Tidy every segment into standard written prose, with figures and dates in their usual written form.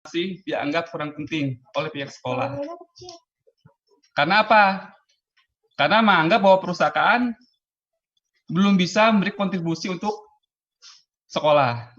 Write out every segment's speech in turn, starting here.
masih dianggap kurang penting oleh pihak sekolah. Karena apa? Karena menganggap bahwa perpustakaan belum bisa memberi kontribusi untuk sekolah.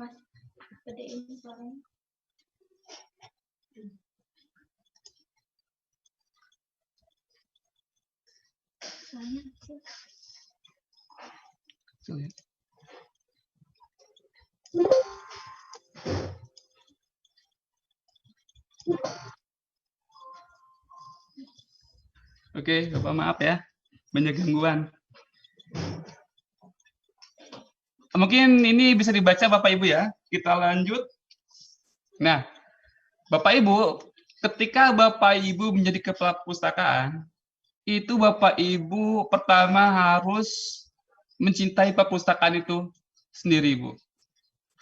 Oke, Bapak maaf ya, banyak gangguan. Mungkin ini bisa dibaca Bapak Ibu ya. Kita lanjut. Nah, Bapak Ibu, ketika Bapak Ibu menjadi kepala perpustakaan, itu Bapak Ibu pertama harus mencintai perpustakaan itu sendiri, Bu.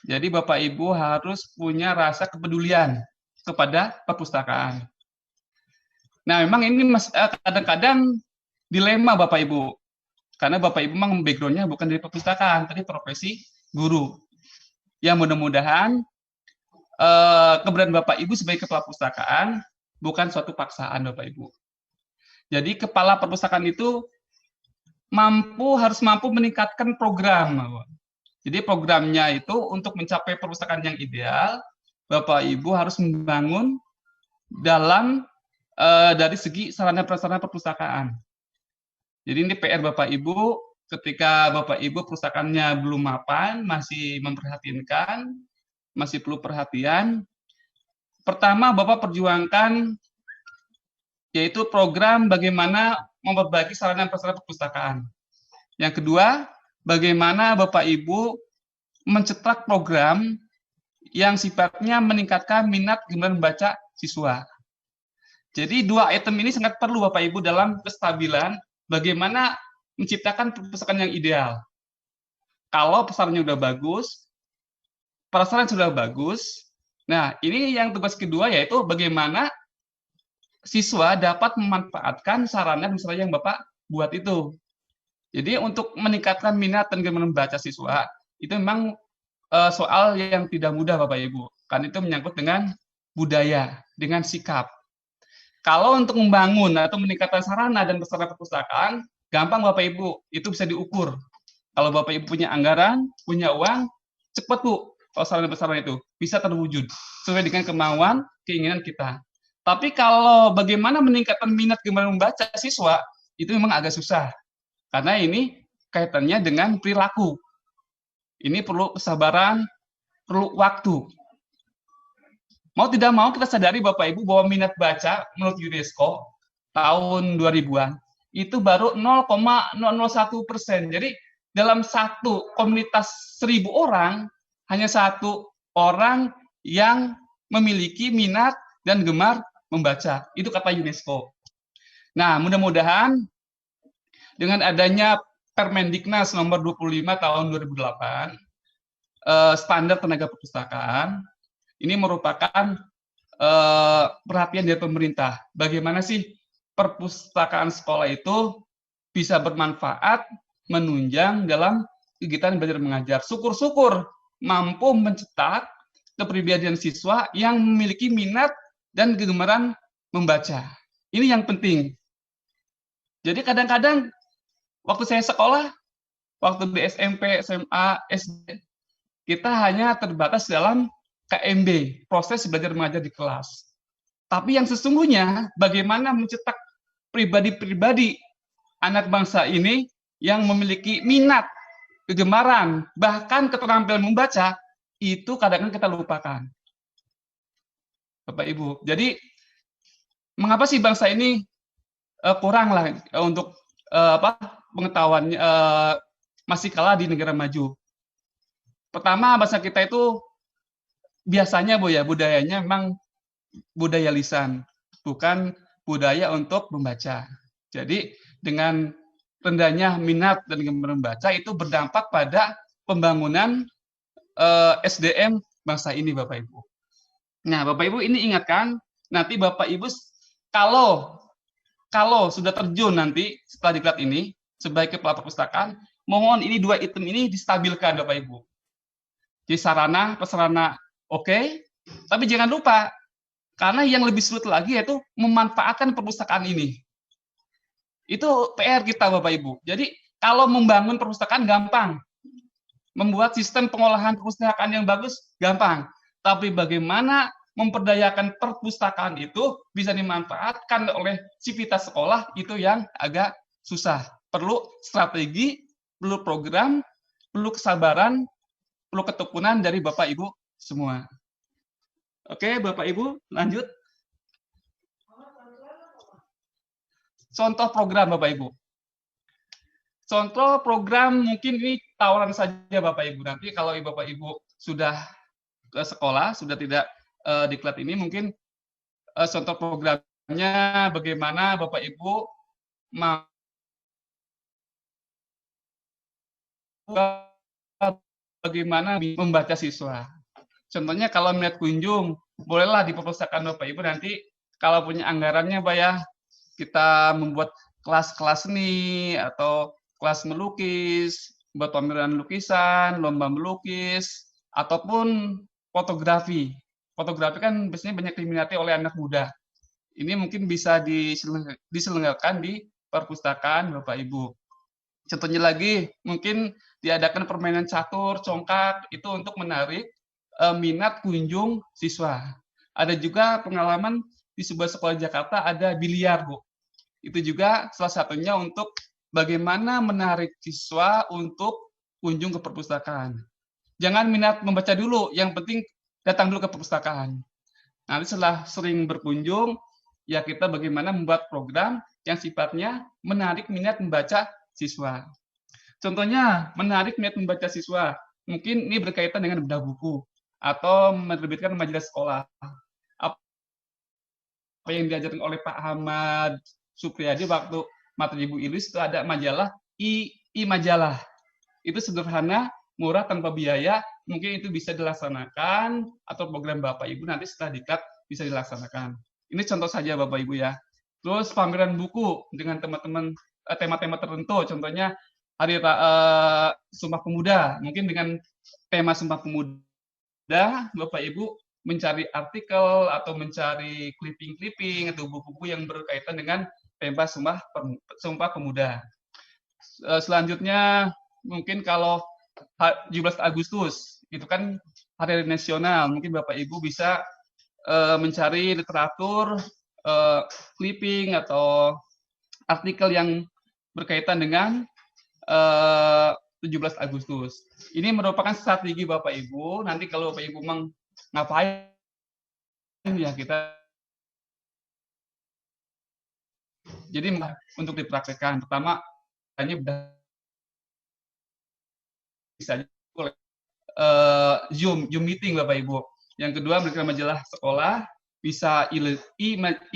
Jadi Bapak Ibu harus punya rasa kepedulian kepada perpustakaan. Nah, memang ini kadang-kadang dilema Bapak Ibu. Karena Bapak Ibu memang background-nya bukan dari perpustakaan, tapi profesi guru. Ya mudah-mudahan keberadaan Bapak Ibu sebagai kepala perpustakaan bukan suatu paksaan Bapak Ibu. Jadi kepala perpustakaan itu harus mampu meningkatkan program. Jadi programnya itu untuk mencapai perpustakaan yang ideal, Bapak Ibu harus membangun dalam dari segi sarana prasarana perpustakaan. Jadi ini PR Bapak Ibu, ketika Bapak Ibu perpustakaannya belum mapan, masih memprihatinkan, masih perlu perhatian. Pertama, Bapak perjuangkan yaitu program bagaimana memperbaiki sarana prasarana perpustakaan. Yang kedua, bagaimana Bapak Ibu mencetak program yang sifatnya meningkatkan minat gemar membaca siswa. Jadi dua item ini sangat perlu Bapak Ibu dalam kestabilan bagaimana menciptakan perpustakaan yang ideal. Kalau pesannya sudah bagus, prasarana sudah bagus, nah ini yang tugas kedua yaitu bagaimana siswa dapat memanfaatkan sarana dan sarana yang Bapak buat itu. Jadi untuk meningkatkan minat dan gemar membaca siswa, itu memang soal yang tidak mudah Bapak Ibu. Karena itu menyangkut dengan budaya, dengan sikap. Kalau untuk membangun atau meningkatkan sarana dan prasarana perpustakaan, gampang Bapak Ibu, itu bisa diukur. Kalau Bapak Ibu punya anggaran, punya uang, cepat Bu, kalau sarana prasarana itu bisa terwujud sesuai dengan kemauan, keinginan kita. Tapi kalau bagaimana meningkatkan minat gemar membaca siswa, itu memang agak susah. Karena ini kaitannya dengan perilaku. Ini perlu kesabaran, perlu waktu. Mau tidak mau kita sadari Bapak Ibu bahwa minat baca menurut UNESCO tahun 2000-an itu baru 0,001%. Jadi dalam satu komunitas 1.000 orang, hanya satu orang yang memiliki minat dan gemar membaca. Itu kata UNESCO. Nah, mudah-mudahan dengan adanya Permendiknas nomor 25 tahun 2008, standar tenaga perpustakaan, ini merupakan perhatian dari pemerintah. Bagaimana sih perpustakaan sekolah itu bisa bermanfaat, menunjang dalam kegiatan belajar mengajar. Syukur-syukur mampu mencetak kepribadian siswa yang memiliki minat dan kegemaran membaca. Ini yang penting. Jadi kadang-kadang waktu saya sekolah, waktu di SMP, SMA, SD, kita hanya terbatas dalam KMB, proses belajar mengajar di kelas. Tapi yang sesungguhnya, bagaimana mencetak pribadi-pribadi anak bangsa ini yang memiliki minat, kegemaran, bahkan keterampilan membaca, itu kadang-kadang kita lupakan. Bapak Ibu, jadi mengapa sih bangsa ini kurang lah untuk pengetahuannya masih kalah di negara maju? Pertama, bangsa kita itu biasanya Bu ya, budayanya memang budaya lisan, bukan budaya untuk membaca. Jadi dengan rendahnya minat dan gemar membaca itu berdampak pada pembangunan SDM bangsa ini Bapak Ibu. Nah, Bapak Ibu ini ingatkan, nanti Bapak Ibu kalau sudah terjun nanti setelah diklat ini sebagai kepala perpustakaan, mohon ini dua item ini distabilkan Bapak Ibu. Jadi sarana, prasarana oke, tapi jangan lupa Karena yang lebih sulit lagi yaitu memanfaatkan perpustakaan ini. Itu PR kita Bapak Ibu. Jadi kalau membangun perpustakaan gampang. Membuat sistem pengolahan perpustakaan yang bagus gampang. Tapi bagaimana memperdayakan perpustakaan itu bisa dimanfaatkan oleh civitas sekolah itu yang agak susah. Perlu strategi, perlu program, perlu kesabaran, perlu ketekunan dari Bapak Ibu semua. Oke, Bapak Ibu, lanjut. Contoh program, Bapak Ibu. Contoh program mungkin ini tawaran saja, Bapak Ibu. Nanti kalau Bapak Ibu sudah ke sekolah, sudah tidak diklat ini, mungkin contoh programnya bagaimana Bapak Ibu bagaimana membaca siswa. Contohnya kalau melihat kunjung, bolehlah di perpustakaan Bapak Ibu nanti kalau punya anggarannya Pak ya, kita membuat kelas-kelas seni atau kelas melukis, buat pameran lukisan, lomba melukis, ataupun fotografi. Fotografi kan biasanya banyak diminati oleh anak muda. Ini mungkin bisa diselenggarakan di perpustakaan Bapak Ibu. Contohnya lagi, mungkin diadakan permainan catur, congkak, itu untuk menarik minat kunjung siswa. Ada juga pengalaman di sebuah sekolah Jakarta ada biliar, Bu. Itu juga salah satunya untuk bagaimana menarik siswa untuk kunjung ke perpustakaan. Jangan minat membaca dulu, yang penting datang dulu ke perpustakaan. Nanti setelah sering berkunjung, ya kita bagaimana membuat program yang sifatnya menarik minat membaca siswa. Contohnya, menarik minat membaca siswa. Mungkin ini berkaitan dengan bedah buku atau menerbitkan majalah sekolah. Apa yang diajarkan oleh Pak Ahmad Supriyadi waktu materi Ibu Iris itu ada majalah majalah. Itu sederhana, murah, tanpa biaya, mungkin itu bisa dilaksanakan atau program Bapak Ibu nanti setelah diklat bisa dilaksanakan. Ini contoh saja Bapak Ibu ya. Terus pameran buku dengan teman-teman tema-tema tertentu, contohnya Hari Sumpah Pemuda, mungkin dengan tema Sumpah Pemuda, Bapak Ibu mencari artikel atau mencari clipping-clipping atau buku-buku yang berkaitan dengan tema Sumpah Pemuda. Selanjutnya, mungkin kalau 17 Agustus, itu kan hari nasional, mungkin Bapak Ibu bisa mencari literatur, clipping atau artikel yang berkaitan dengan 17 Agustus. Ini merupakan strategi Bapak Ibu. Nanti kalau Bapak Ibu memang ngapain ya kita. Jadi untuk dipraktekkan, pertama hanya bisa Zoom meeting Bapak Ibu. Yang kedua memberikan majalah sekolah, bisa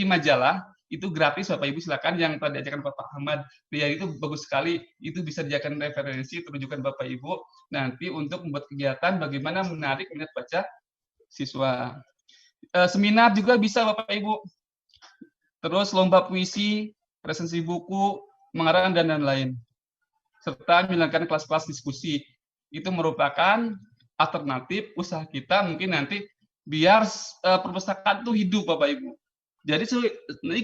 majalah itu gratis Bapak Ibu, silakan. Yang tadi diajarkan Bapak Ahmad ya itu bagus sekali, itu bisa dijadikan referensi terujukan Bapak Ibu nanti untuk membuat kegiatan bagaimana menarik minat baca siswa. Seminar juga bisa Bapak Ibu. Terus lomba puisi, resensi buku, mengarang dan lain-lain. Serta menjalankan kelas-kelas diskusi. Itu merupakan alternatif usaha kita mungkin nanti biar perpustakaan itu hidup Bapak Ibu. Jadi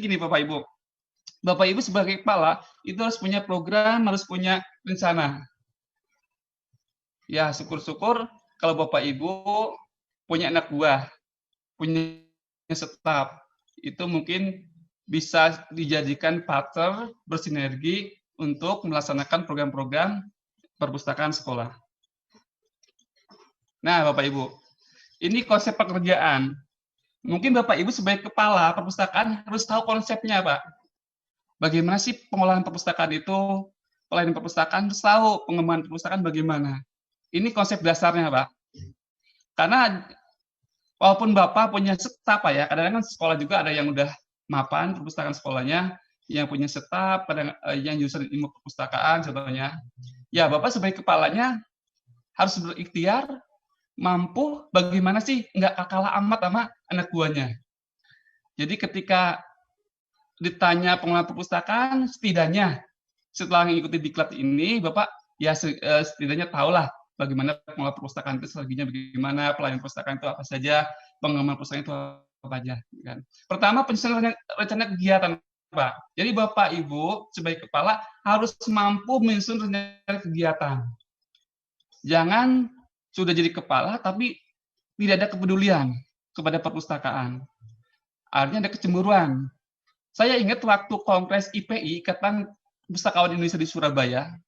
gini Bapak Ibu, Bapak Ibu sebagai kepala itu harus punya program, harus punya rencana. Ya syukur-syukur kalau Bapak Ibu punya anak buah, punya staf, itu mungkin bisa dijadikan partner bersinergi untuk melaksanakan program-program perpustakaan sekolah. Nah Bapak Ibu, ini konsep pekerjaan. Mungkin Bapak Ibu sebagai kepala perpustakaan harus tahu konsepnya, Pak. Bagaimana sih pengolahan perpustakaan itu, pelayanan perpustakaan harus tahu pengembangan perpustakaan bagaimana. Ini konsep dasarnya, Pak. Karena walaupun Bapak punya staf, Pak ya, kadang-kadang sekolah juga ada yang udah mapan perpustakaan sekolahnya, yang punya staf, kadang yang jurusan ilmu perpustakaan contohnya. Ya, Bapak sebagai kepalanya harus berikhtiar mampu bagaimana sih nggak kalah amat sama anak buahnya. Jadi ketika ditanya pengelola perpustakaan, setidaknya setelah mengikuti diklat ini, Bapak ya setidaknya tahulah bagaimana pengelola perpustakaan itu strateginya bagaimana, pelayanan perpustakaan itu apa saja, pengembangan perpustakaan itu apa aja, kan. Pertama, penyusunan rencana kegiatan, Pak. Jadi Bapak Ibu sebagai kepala harus mampu menyusun rencana kegiatan. Jangan sudah jadi kepala tapi tidak ada kepedulian kepada perpustakaan. Artinya ada kecemburuan. Saya ingat waktu Kongres IPI, Ikatan Pustakawan Indonesia di Surabaya,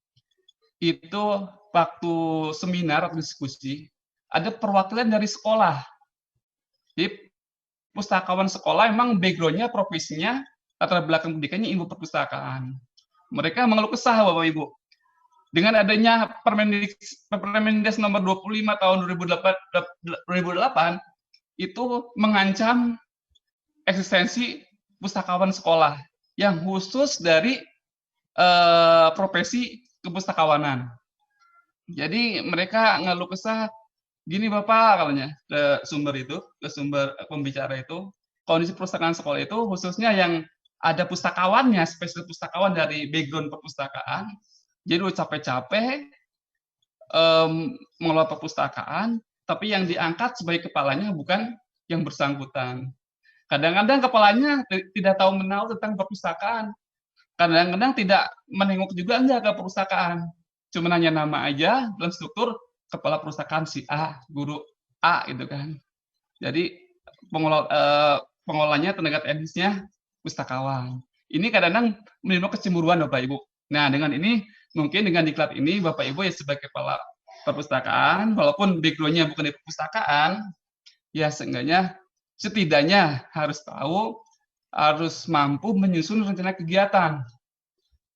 itu waktu seminar atau diskusi, ada perwakilan dari sekolah. Jadi pustakawan sekolah memang background-nya, profesinya, latar belakang pendidikannya ilmu perpustakaan. Mereka mengeluh kesah, Bapak Ibu. Dengan adanya Permendikbud nomor 25 tahun 2008 itu mengancam eksistensi pustakawan sekolah yang khusus dari profesi kepustakawanan. Jadi mereka ngeluh kesah, gini Bapak, katanya ke sumber pembicara itu, kondisi perpustakaan sekolah itu khususnya yang ada pustakawannya, spesialis pustakawan dari background perpustakaan, jadi udah capek-capek mengelola perpustakaan, tapi yang diangkat sebagai kepalanya bukan yang bersangkutan. Kadang-kadang kepalanya tidak tahu menahu tentang perpustakaan, kadang-kadang tidak menengok juga enggak ke perpustakaan, cuma nanya nama aja dalam struktur kepala perpustakaan si A, guru A gitu kan. Jadi pengolahnya tenaga teknisnya pustakawan. Ini kadang-kadang menimbulkan kecemburuan Bapak Ibu. Nah, dengan ini mungkin dengan diklat ini Bapak Ibu ya sebagai kepala perpustakaan, walaupun background-nya bukan di perpustakaan, ya setidaknya harus tahu, harus mampu menyusun rencana kegiatan.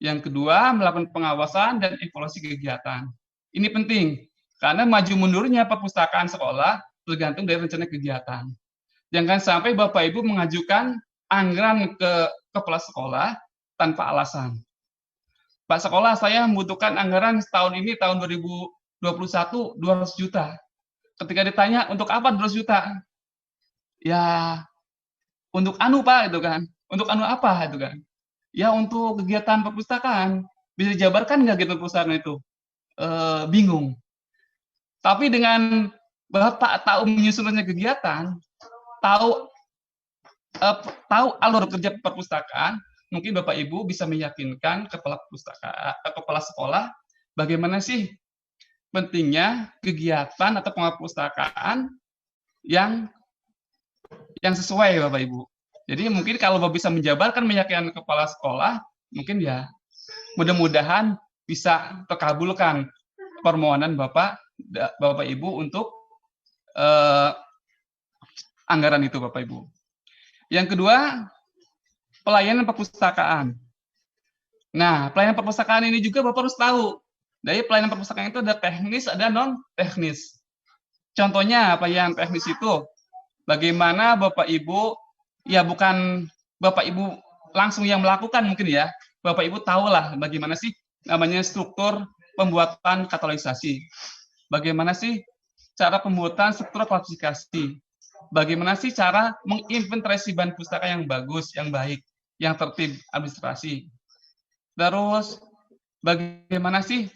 Yang kedua, melakukan pengawasan dan evaluasi kegiatan. Ini penting, karena maju mundurnya perpustakaan sekolah tergantung dari rencana kegiatan. Jangan sampai Bapak Ibu mengajukan anggaran ke kepala sekolah tanpa alasan. Pak sekolah, saya membutuhkan anggaran tahun ini, tahun 2021, 200 juta. Ketika ditanya, untuk apa 200 juta? Ya, untuk anu Pak, itu kan. Untuk anu apa, itu kan. Ya, untuk kegiatan perpustakaan. Bisa dijabarkan nggak gitu perpustakaan itu? Bingung. Tapi dengan Bapak tahu menyusunnya kegiatan, tahu alur kerja perpustakaan, mungkin Bapak Ibu bisa meyakinkan kepala sekolah bagaimana sih pentingnya kegiatan atau perpustakaan yang sesuai Bapak Ibu. Jadi mungkin kalau Bapak bisa menjabarkan meyakinkan kepala sekolah, mungkin ya mudah-mudahan bisa terkabulkan permohonan Bapak Ibu untuk anggaran itu Bapak Ibu. Yang kedua, pelayanan perpustakaan. Nah, pelayanan perpustakaan ini juga Bapak harus tahu. Dari pelayanan perpustakaan itu ada teknis, ada non-teknis. Contohnya apa yang teknis itu? Bagaimana Bapak Ibu, ya bukan Bapak Ibu langsung yang melakukan mungkin ya. Bapak Ibu tahulah bagaimana sih namanya struktur pembuatan katalogisasi. Bagaimana sih cara pembuatan struktur klasifikasi. Bagaimana sih cara menginventarisasi bahan pustaka yang bagus, yang baik, yang tertib administrasi. Terus bagaimana sih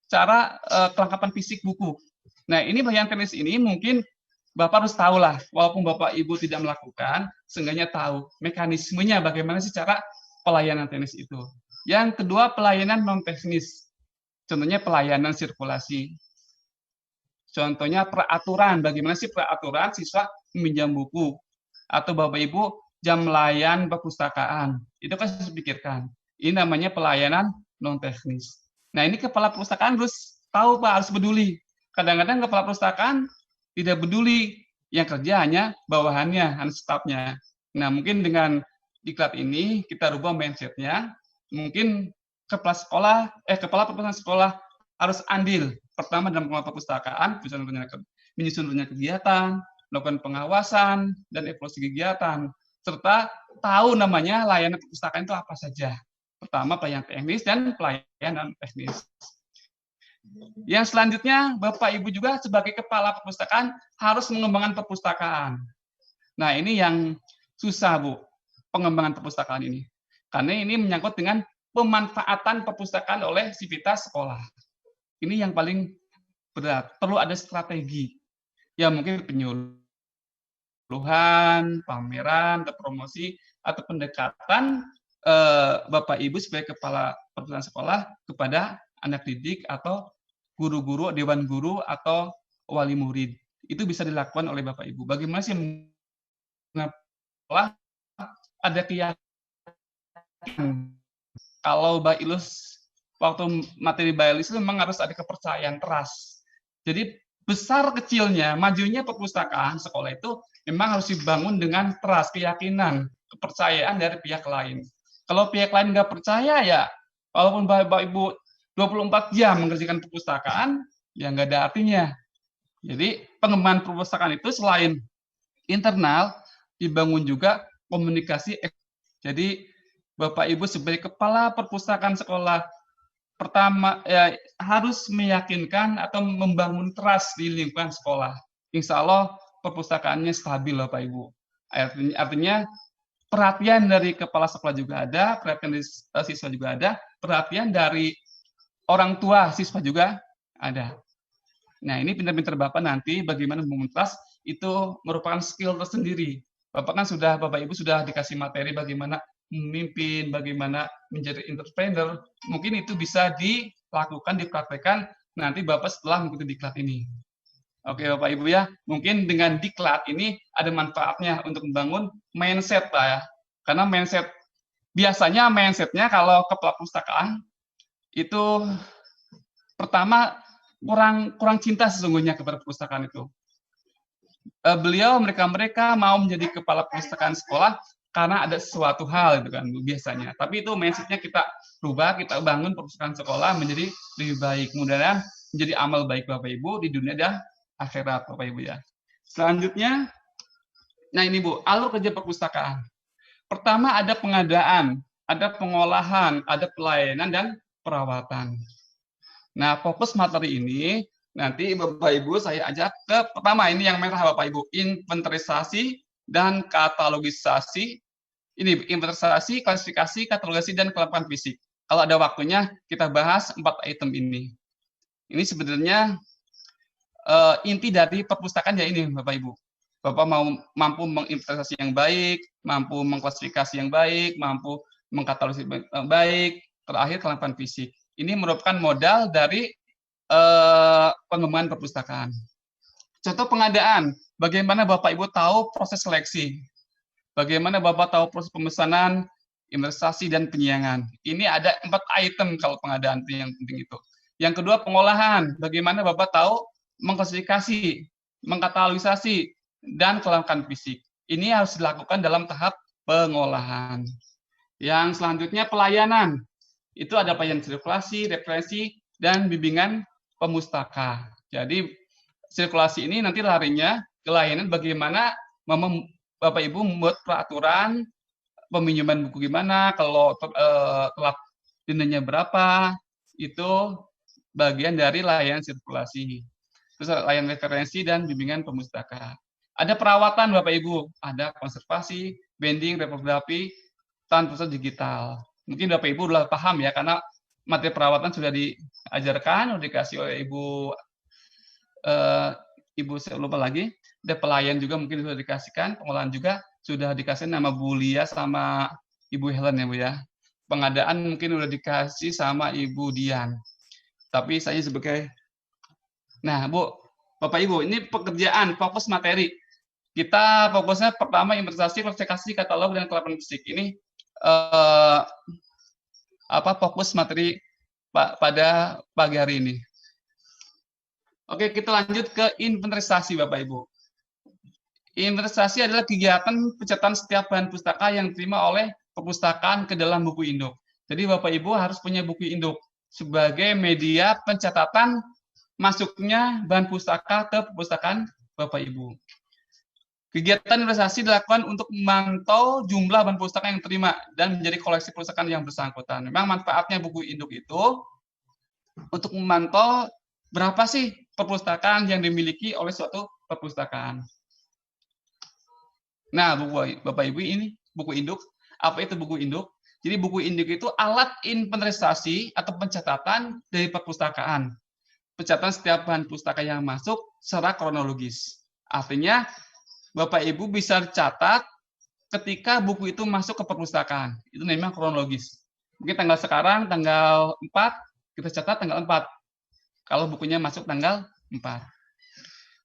cara kelengkapan fisik buku. Nah, ini bagian teknis ini mungkin Bapak harus tahu lah, walaupun Bapak Ibu tidak melakukan, seenggaknya tahu mekanismenya bagaimana sih cara pelayanan teknis itu. Yang kedua, pelayanan non-teknis. Contohnya pelayanan sirkulasi. Contohnya peraturan, bagaimana sih peraturan siswa meminjam buku. Atau Bapak Ibu jam layan perpustakaan. Itu kan harus dipikirkan. Ini namanya pelayanan non-teknis. Nah, ini kepala perpustakaan harus tahu Pak, harus peduli. Kadang-kadang kepala perpustakaan tidak peduli, yang kerja hanya bawahannya, hanya stafnya. Nah, mungkin dengan diklat ini kita rubah mindset-nya. Mungkin kepala perpustakaan sekolah harus andil. Pertama dalam pengelolaan perpustakaan, menyusun rencana kegiatan, melakukan pengawasan dan evaluasi kegiatan, serta tahu namanya layanan perpustakaan itu apa saja. Pertama pelayanan teknis dan pelayanan teknis. Yang selanjutnya, Bapak Ibu juga sebagai kepala perpustakaan harus mengembangkan perpustakaan. Nah, ini yang susah, Bu, pengembangan perpustakaan ini. Karena ini menyangkut dengan pemanfaatan perpustakaan oleh sivitas sekolah. Ini yang paling berat. Perlu ada strategi. Ya, mungkin penyuluh, pameran, atau promosi, atau pendekatan Bapak Ibu sebagai kepala perpustakaan sekolah kepada anak didik atau guru-guru, dewan guru, atau wali murid. Itu bisa dilakukan oleh Bapak Ibu. Bagaimana sih ada keyakinan kalau Mbak Ilus waktu materi Mbak Ilus itu memang harus ada kepercayaan, trust. Jadi besar kecilnya, majunya perpustakaan sekolah itu memang harus dibangun dengan trust, keyakinan, kepercayaan dari pihak lain. Kalau pihak lain nggak percaya ya, walaupun Bapak Ibu 24 jam mengerjakan perpustakaan, ya nggak ada artinya. Jadi pengembangan perpustakaan itu selain internal, dibangun juga komunikasi. Jadi Bapak Ibu sebagai kepala perpustakaan sekolah pertama ya, harus meyakinkan atau membangun trust di lingkungan sekolah. Insya Allah perpustakaannya stabil Bapak Ibu. Artinya perhatian dari kepala sekolah juga ada, perhatian dari siswa juga ada, perhatian dari orang tua siswa juga ada. Nah, ini pintar-pintar Bapak nanti bagaimana membangun trust itu merupakan skill tersendiri. Bapak Ibu sudah dikasih materi bagaimana memimpin, bagaimana menjadi entrepreneur, mungkin itu bisa dilakukan, dipraktekkan nanti Bapak setelah mengikuti diklat ini. Oke Bapak Ibu ya, mungkin dengan diklat ini ada manfaatnya untuk membangun mindset Pak ya. Karena mindsetnya kalau ke perpustakaan itu pertama kurang cinta sesungguhnya kepada perpustakaan itu. Mereka mau menjadi kepala perpustakaan sekolah karena ada sesuatu hal itu kan biasanya. Tapi itu mindsetnya kita rubah, kita bangun perpustakaan sekolah menjadi lebih baik. Mudah-mudahan menjadi amal baik Bapak Ibu di dunia dan akhirat Bapak Ibu ya. Selanjutnya, nah ini Bu, alur kerja perpustakaan. Pertama ada pengadaan, ada pengolahan, ada pelayanan dan perawatan. Nah fokus materi ini nanti Bapak Ibu saya ajak ke pertama ini yang merah Bapak Ibu, inventarisasi dan katalogisasi. Ini inventarisasi, klasifikasi, katalogasi, dan kelengkapan fisik. Kalau ada waktunya kita bahas 4 item ini. Ini sebenarnya inti dari perpustakaan ya ini Bapak Ibu. Bapak mampu menginventarisasi yang baik, mampu mengklasifikasi yang baik, mampu mengkatalogasi yang baik, terakhir kelengkapan fisik. Ini merupakan modal dari pengembangan perpustakaan. Contoh pengadaan, bagaimana Bapak Ibu tahu proses seleksi, bagaimana Bapak tahu proses pemesanan, investasi, dan penyiangan. Ini ada 4 item kalau pengadaan yang penting itu. Yang kedua pengolahan, bagaimana Bapak tahu mengklasifikasi, mengkatalogisasi, dan kelengkapan fisik. Ini harus dilakukan dalam tahap pengolahan. Yang selanjutnya pelayanan, itu ada pelayanan sirkulasi, referensi, dan bimbingan pemustaka. Jadi sirkulasi ini nanti larinya ke layanan bagaimana Bapak Ibu membuat peraturan peminjaman buku gimana, kalau telat dendanya berapa, itu bagian dari layanan sirkulasi. Terus layanan referensi dan bimbingan pemustaka. Ada perawatan Bapak Ibu, ada konservasi, bending, reprografi, tanpa pusat digital. Mungkin Bapak Ibu sudah paham ya, karena materi perawatan sudah diajarkan, sudah dikasih oleh Ibu saya lupa lagi. Ada pelayan juga mungkin sudah dikasihkan, pengolahan juga sudah dikasih nama Bu Lia sama Ibu Helen ya Bu ya. Pengadaan mungkin sudah dikasih sama Ibu Dian. Tapi saya sebagai, nah Bu, Bapak Ibu, ini pekerjaan, fokus materi. Kita fokusnya pertama investasi, klasifikasi, katalog, dan kelengkapan fisik. Ini fokus materi pada pagi hari ini. Oke, kita lanjut ke inventarisasi Bapak Ibu. Inventarisasi adalah kegiatan pencatatan setiap bahan pustaka yang diterima oleh perpustakaan ke dalam buku induk. Jadi Bapak Ibu harus punya buku induk sebagai media pencatatan masuknya bahan pustaka ke perpustakaan Bapak Ibu. Kegiatan inventarisasi dilakukan untuk memantau jumlah bahan pustaka yang diterima dan menjadi koleksi perpustakaan yang bersangkutan. Memang manfaatnya buku induk itu untuk memantau berapa sih perpustakaan yang dimiliki oleh suatu perpustakaan. Nah, Bapak Ibu, ini buku induk. Apa itu buku induk? Jadi buku induk itu alat inventarisasi atau pencatatan dari perpustakaan. Pencatatan setiap bahan pustaka yang masuk secara kronologis. Artinya Bapak Ibu bisa catat ketika buku itu masuk ke perpustakaan. Itu memang kronologis. Mungkin tanggal sekarang, tanggal 4, kita catat tanggal 4. Kalau bukunya masuk tanggal 4.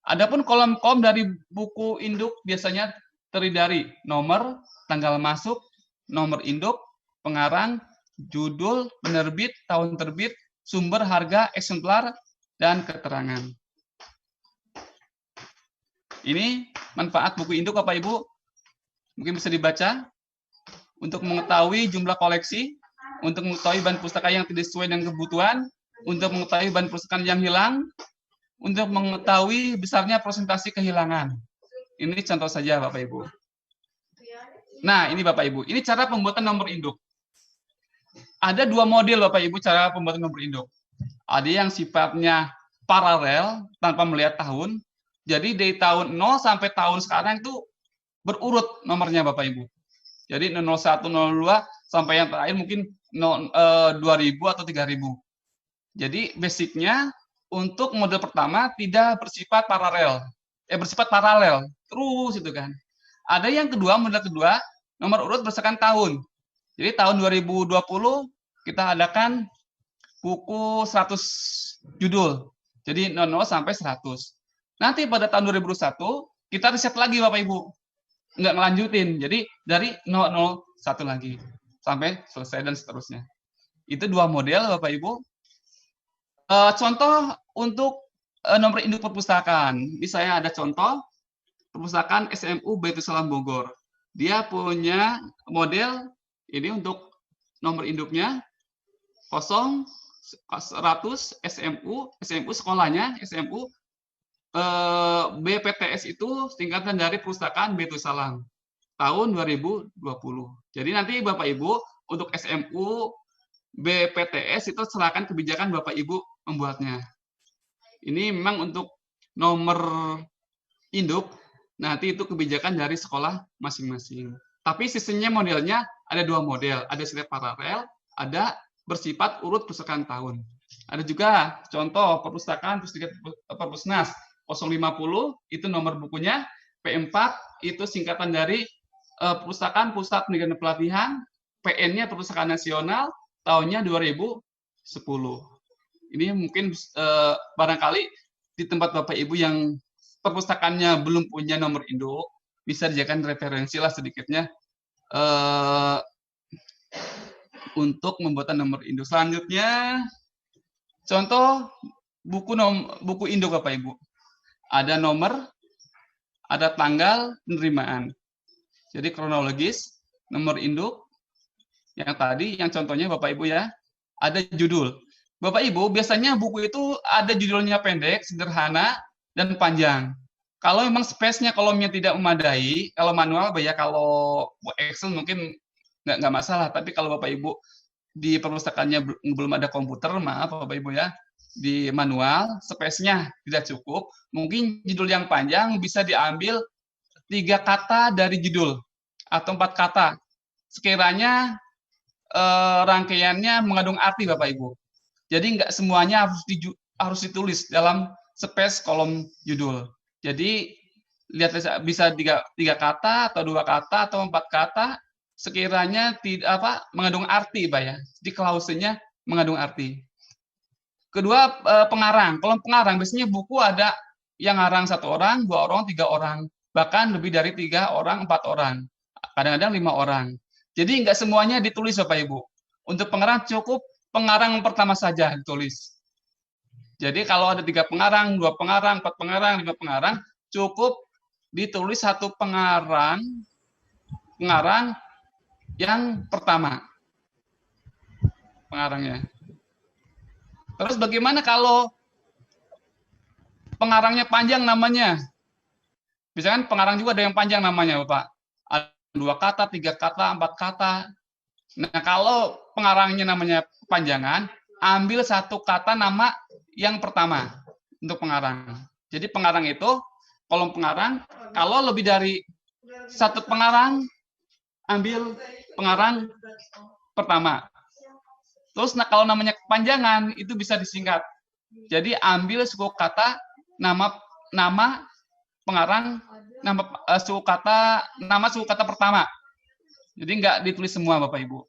Adapun kolom-kolom dari buku induk biasanya terdiri dari nomor, tanggal masuk, nomor induk, pengarang, judul, penerbit, tahun terbit, sumber, harga, eksemplar, dan keterangan. Ini manfaat buku induk, Bapak Ibu. Mungkin bisa dibaca untuk mengetahui jumlah koleksi, untuk mengetahui bahan pustaka yang tidak sesuai dengan kebutuhan, untuk mengetahui bahan pustaka yang hilang, untuk mengetahui besarnya persentase kehilangan. Ini contoh saja, Bapak Ibu. Nah, ini Bapak Ibu. Ini cara pembuatan nomor induk. Ada dua model, Bapak Ibu, cara pembuatan nomor induk. Ada yang sifatnya paralel, tanpa melihat tahun. Jadi dari tahun 0 sampai tahun sekarang itu berurut nomornya, Bapak Ibu. Jadi 01, 02, sampai yang terakhir mungkin 2000 atau 3000. Jadi basicnya untuk model pertama tidak bersifat paralel. Bersifat paralel. Terus itu kan. Ada yang kedua, model kedua, nomor urut berdasarkan tahun. Jadi tahun 2020 kita adakan buku 100 judul. Jadi 00 sampai 100. Nanti pada tahun 2001 kita riset lagi Bapak Ibu. Nggak ngelanjutin. Jadi dari 001 lagi sampai selesai dan seterusnya. Itu dua model Bapak Ibu. Contoh untuk nomor induk perpustakaan. Di saya ada contoh perpustakaan SMU Baitul Salam Bogor. Dia punya model ini untuk nomor induknya 0, 100 SMU sekolahnya SMU, BPTS itu singkatan dari Perpustakaan Baitul Salam tahun 2020. Jadi nanti Bapak Ibu untuk SMU BPTS itu serahkan kebijakan Bapak Ibu membuatnya. Ini memang untuk nomor induk nanti itu kebijakan dari sekolah masing-masing. Tapi sistemnya modelnya ada dua model, ada sistem paralel, ada bersifat urut perpustakaan tahun. Ada juga contoh perpustakaan Perpusnas 050 itu nomor bukunya, P4 itu singkatan dari Perpustakaan Pusat Pendidikan dan Pelatihan, PN-nya Perpustakaan Nasional, tahunnya 2010. Ini mungkin barangkali di tempat Bapak Ibu yang perpustakaannya belum punya nomor induk, bisa dijadikan referensi lah sedikitnya untuk membuat nomor induk. Selanjutnya, contoh buku induk Bapak Ibu. Ada nomor, ada tanggal penerimaan. Jadi kronologis, nomor induk, yang tadi, yang contohnya Bapak Ibu ya, ada judul. Bapak Ibu, biasanya buku itu ada judulnya pendek, sederhana, dan panjang. Kalau memang space-nya kolomnya tidak memadai, kalau manual, ya kalau Excel mungkin nggak masalah. Tapi kalau Bapak Ibu di perpustakaannya belum ada komputer, maaf Bapak Ibu ya, di manual, space-nya tidak cukup, mungkin judul yang panjang bisa diambil 3 kata dari judul, atau 4 kata. Sekiranya rangkaiannya mengandung arti Bapak Ibu. Jadi nggak semuanya harus ditulis dalam space kolom judul. Jadi lihat bisa 3 kata atau 2 kata atau 4 kata sekiranya tidak mengandung arti, Pak ya. Jadi klausenya mengandung arti. Kedua, pengarang. Kolom pengarang biasanya buku ada yang ngarang 1 orang, 2 orang, 3 orang, bahkan lebih dari 3 orang, 4 orang, kadang-kadang 5 orang. Jadi nggak semuanya ditulis Bapak Ibu. Untuk pengarang cukup pengarang pertama saja ditulis. Jadi kalau ada 3 pengarang, 2 pengarang, 4 pengarang, 5 pengarang, cukup ditulis 1 pengarang yang pertama. Pengarangnya. Terus bagaimana kalau pengarangnya panjang namanya? Misalkan pengarang juga ada yang panjang namanya, Bapak. Ada 2 kata, 3 kata, 4 kata. Nah, kalau pengarangnya namanya kepanjangan, ambil 1 kata nama yang pertama untuk pengarang. Jadi pengarang itu, kolom pengarang, kalau lebih dari 1 pengarang, ambil pengarang pertama. Terus kalau namanya kepanjangan, itu bisa disingkat. Jadi ambil suku kata nama pengarang nama suku kata pertama. Jadi nggak ditulis semua Bapak Ibu.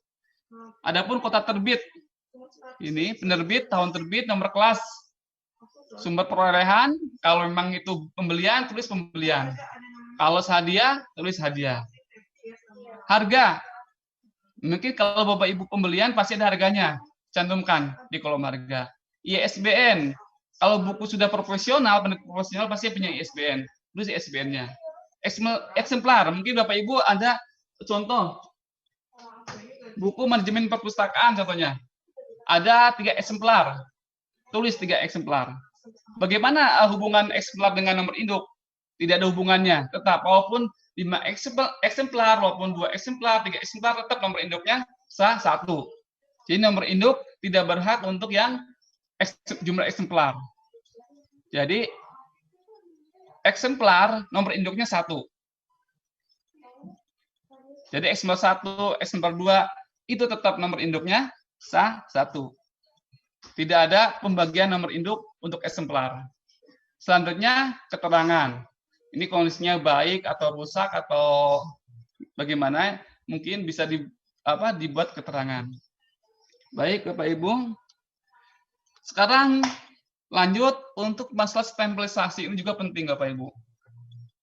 Adapun kota terbit, ini penerbit, tahun terbit, nomor kelas, sumber perolehan. Kalau memang itu pembelian, tulis pembelian. Kalau hadiah, tulis hadiah. Harga, mungkin kalau Bapak Ibu pembelian pasti ada harganya, cantumkan di kolom harga. ISBN, kalau buku sudah profesional, penerbit profesional pasti punya ISBN, tulis ISBN-nya. Eksemplar, mungkin Bapak Ibu ada contoh buku manajemen perpustakaan contohnya. Ada 3 eksemplar, tulis 3 eksemplar. Bagaimana hubungan eksemplar dengan nomor induk? Tidak ada hubungannya, tetap walaupun 5 eksemplar, walaupun 2 eksemplar, 3 eksemplar, tetap nomor induknya sah 1. Jadi nomor induk tidak berhak untuk yang jumlah eksemplar. Jadi eksemplar nomor induknya 1. Jadi eksemplar 1, eksemplar 2 itu tetap nomor induknya sah 1. Tidak ada pembagian nomor induk untuk eksemplar. Selanjutnya keterangan. Ini kondisinya baik atau rusak atau bagaimana, mungkin bisa dibuat keterangan. Baik Bapak Ibu. Sekarang lanjut untuk masalah stempelisasi. Ini juga penting Bapak Ibu.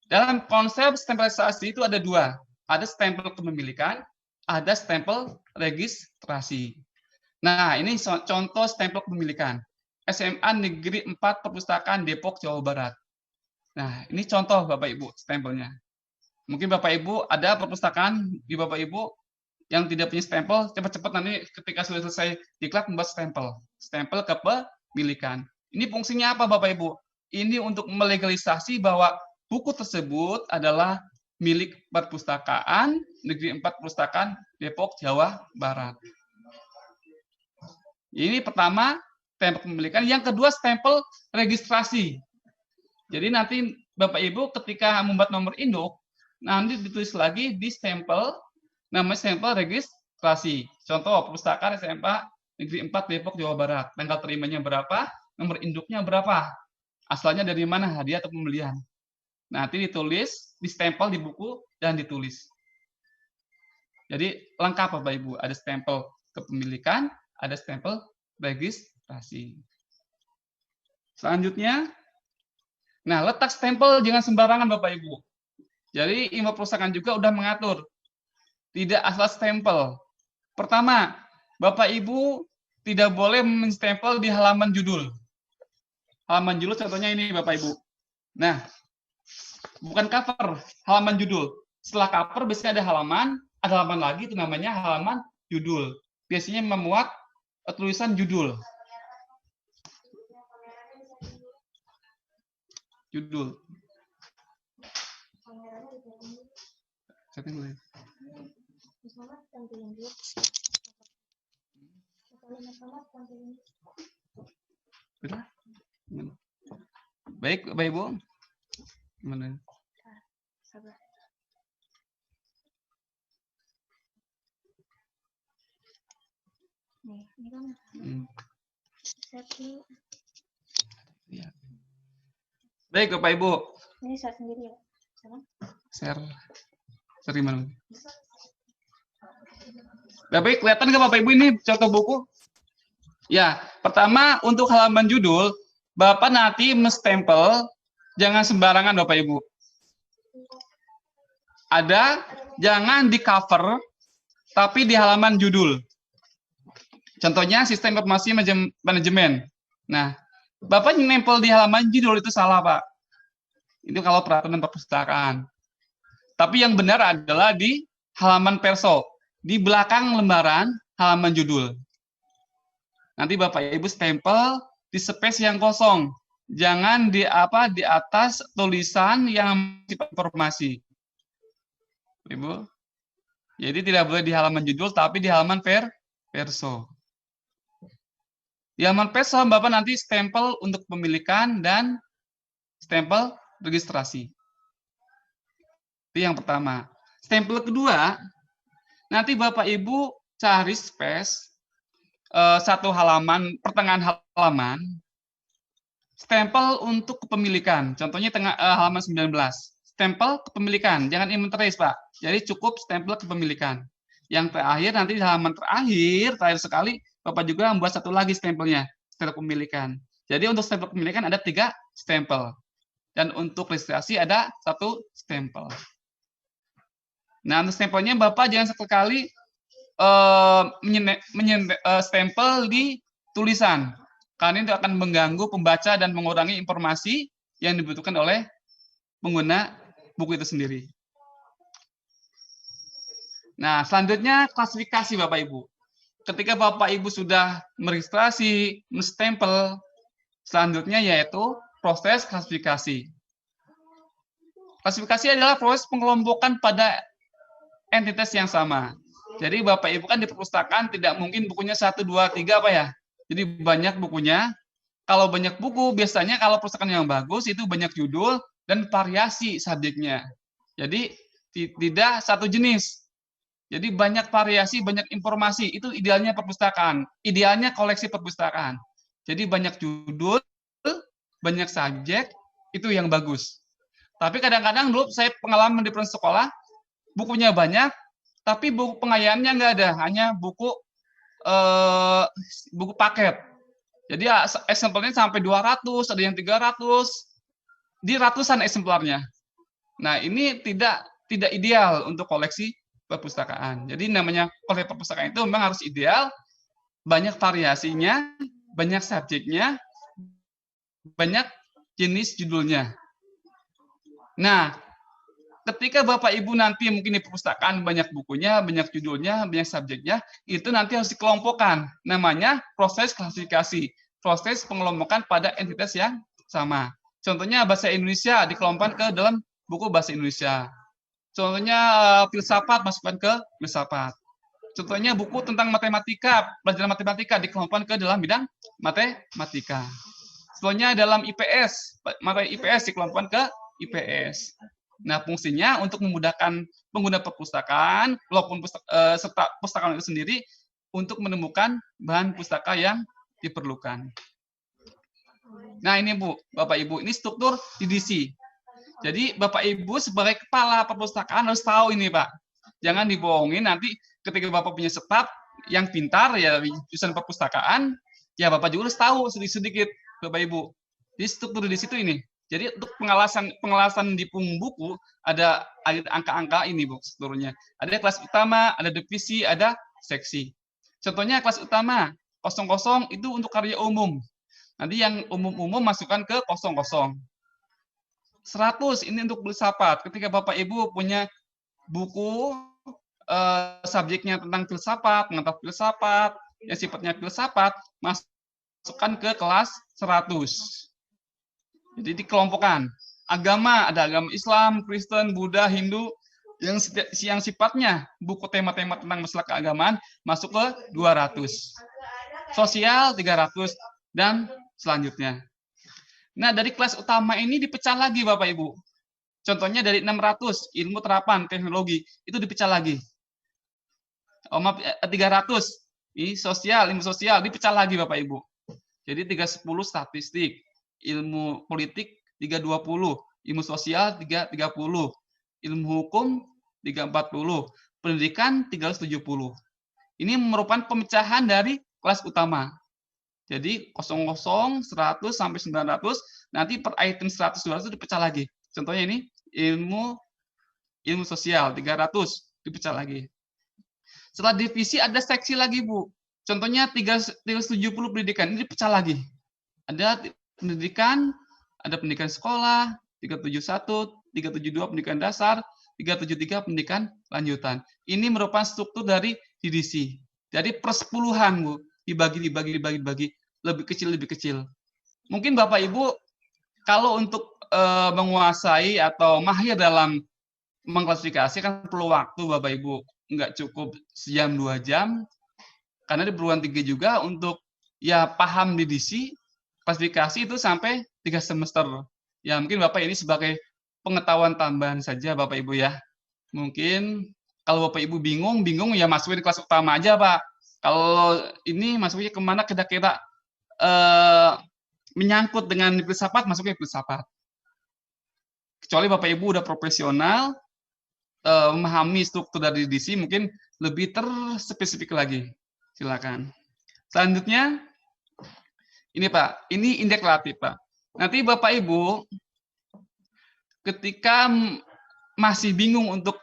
Dalam konsep stempelisasi itu ada 2. Ada stempel kepemilikan, ada stempel registrasi. Nah, ini contoh stempel kepemilikan. SMA Negeri 4 Perpustakaan Depok, Jawa Barat. Nah, ini contoh Bapak Ibu stempelnya. Mungkin Bapak Ibu ada perpustakaan di Bapak Ibu yang tidak punya stempel, cepat-cepat nanti ketika sudah selesai diklat membuat stempel. Stempel kepemilikan. Ini fungsinya apa Bapak Ibu? Ini untuk melegalisasi bahwa buku tersebut adalah milik Perpustakaan Negeri 4 Perpustakaan Depok, Jawa Barat. Ini pertama, stempel kepemilikan. Yang kedua, stempel registrasi. Jadi nanti Bapak Ibu ketika membuat nomor induk, nanti ditulis lagi di stempel, namanya stempel registrasi. Contoh, Perpustakaan SMA Negeri 4 Depok, Jawa Barat. Tanggal terimanya berapa, nomor induknya berapa, asalnya dari mana, hadiah atau pembelian. Nanti ditulis, distempel di buku, dan ditulis. Jadi lengkap Bapak Ibu, ada stempel kepemilikan, ada stempel registrasi. Selanjutnya, nah letak stempel jangan sembarangan Bapak Ibu. Jadi IMA Perpustakaan juga udah mengatur, tidak asal stempel. Pertama, Bapak Ibu tidak boleh menstempel di halaman judul. Halaman judul contohnya ini Bapak Ibu. Nah, bukan cover, halaman judul. Setelah cover biasanya ada halaman lagi, itu namanya halaman judul. Biasanya memuat tulisan judul. Judul. Baik, Bapak Ibu. Gimana? Nih, ini kan ya. Baik, Bapak Ibu. Ini share sendiri ya? Share mana? Bapak kelihatan nggak Bapak Ibu ini contoh buku? Ya, pertama untuk halaman judul, Bapak nanti menstempel jangan sembarangan Bapak Ibu. Ada, jangan di cover, tapi di halaman judul. Contohnya sistem informasi manajemen. Nah, Bapak nempel di halaman judul itu salah Pak. Itu kalau peraturan perpustakaan. Tapi yang benar adalah di halaman perso, di belakang lembaran halaman judul. Nanti Bapak Ibu stempel di space yang kosong. Jangan di atas tulisan yang informasi. Ibu. Jadi tidak boleh di halaman judul tapi di halaman perso. Di halaman perso Bapak nanti stempel untuk pemilikan dan stempel registrasi. Itu yang pertama. Stempel kedua, nanti Bapak Ibu cari space satu halaman, pertengahan halaman, stempel untuk kepemilikan. Contohnya halaman 19. stempel kepemilikan, jangan inventaris, Pak. Jadi cukup stempel kepemilikan. Yang terakhir nanti di halaman terakhir sekali, Bapak juga membuat satu lagi stempelnya, stempel kepemilikan. Jadi untuk stempel kepemilikan ada 3 stempel. Dan untuk registrasi ada 1 stempel. Nah, untuk stempelnya Bapak jangan sekali stempel di tulisan. Karena itu akan mengganggu pembaca dan mengurangi informasi yang dibutuhkan oleh pengguna buku itu sendiri. Nah, selanjutnya klasifikasi Bapak Ibu. Ketika Bapak Ibu sudah meregistrasi, menstempel, selanjutnya yaitu proses klasifikasi. Klasifikasi adalah proses pengelompokan pada entitas yang sama. Jadi Bapak Ibu kan di perpustakaan tidak mungkin bukunya 1, 2, 3 apa ya. Jadi banyak bukunya. Kalau banyak buku, biasanya kalau perpustakaan yang bagus itu banyak judul dan variasi subjeknya. Jadi tidak satu jenis. Jadi banyak variasi, banyak informasi. Itu idealnya perpustakaan. Idealnya koleksi perpustakaan. Jadi banyak judul, banyak subjek, itu yang bagus. Tapi kadang-kadang dulu saya pengalaman di sekolah, bukunya banyak, tapi buku pengayaannya nggak ada, hanya buku paket. Jadi eksemplarnya sampai 200, ada yang 300, di ratusan eksemplarnya. Nah, ini tidak ideal untuk koleksi perpustakaan. Jadi namanya koleksi perpustakaan itu memang harus ideal, banyak variasinya, banyak subjeknya, banyak jenis judulnya. Nah, ketika Bapak Ibu nanti mungkin di perpustakaan banyak bukunya, banyak judulnya, banyak subjeknya, itu nanti harus dikelompokkan. Namanya proses klasifikasi, proses pengelompokan pada entitas yang sama. Contohnya bahasa Indonesia dikelompokkan ke dalam buku bahasa Indonesia. Contohnya filsafat masukkan ke filsafat. Contohnya buku tentang matematika, pelajaran matematika dikelompokkan ke dalam bidang matematika. Contohnya dalam IPS, materi IPS dikelompokkan ke IPS. Nah, fungsinya untuk memudahkan pengguna perpustakaan, walaupun serta perpustakaan itu sendiri, untuk menemukan bahan pustaka yang diperlukan. Nah, ini Bu, Bapak Ibu, ini struktur DDC. Jadi, Bapak Ibu sebagai kepala perpustakaan harus tahu ini, Pak. Jangan dibohongin nanti ketika Bapak punya staf yang pintar, ya jurusan perpustakaan, ya Bapak juga harus tahu sedikit-sedikit, Bapak Ibu. Di struktur DDC itu ini. Jadi untuk pengelasan di punggung buku ada angka-angka ini Bu strukturnya. Ada kelas utama, ada divisi, ada seksi. Contohnya kelas utama 00 itu untuk karya umum. Nanti yang umum-umum masukkan ke 00. 100 ini untuk filsafat. Ketika Bapak Ibu punya buku subjeknya tentang filsafat, mengetahui filsafat, yang sifatnya filsafat, masukkan ke kelas 100. Jadi dikelompokkan. Agama, ada agama Islam, Kristen, Buddha, Hindu, yang sifatnya buku tema-tema tentang masalah keagamaan masuk ke 200. Sosial 300 dan selanjutnya. Nah, dari kelas utama ini dipecah lagi Bapak Ibu. Contohnya dari 600 ilmu terapan teknologi itu dipecah lagi. 300 ini sosial, ilmu sosial dipecah lagi Bapak Ibu. Jadi 310 statistik. Ilmu politik 320, ilmu sosial 330, ilmu hukum 340, pendidikan 370. Ini merupakan pemecahan dari kelas utama. Jadi 00, 100 sampai 900, nanti per item 100 200 dipecah lagi. Contohnya ini ilmu sosial 300 dipecah lagi. Setelah divisi ada seksi lagi, Bu. Contohnya 370 pendidikan, ini dipecah lagi. Ada pendidikan, ada pendidikan sekolah, 371, 372 pendidikan dasar, 373 pendidikan lanjutan. Ini merupakan struktur dari DDC. Jadi persepuluhan, Bu, dibagi, lebih kecil. Mungkin Bapak Ibu, kalau untuk menguasai atau mahir dalam mengklasifikasi kan perlu waktu, Bapak Ibu. Nggak cukup sejam, 2 jam, karena di perluan tinggi juga untuk ya paham DDC, klasifikasi itu sampai 3 semester. Ya mungkin Bapak ini sebagai pengetahuan tambahan saja Bapak Ibu ya. Mungkin kalau Bapak Ibu bingung ya masukin kelas utama aja Pak. Kalau ini masuknya kemana kira-kira menyangkut dengan filsafat, masuknya filsafat. Kecuali Bapak Ibu udah profesional, memahami struktur dari DC, mungkin lebih terspesifik lagi. Silakan. Selanjutnya, ini Pak, ini indeks relatif Pak. Nanti Bapak Ibu ketika masih bingung untuk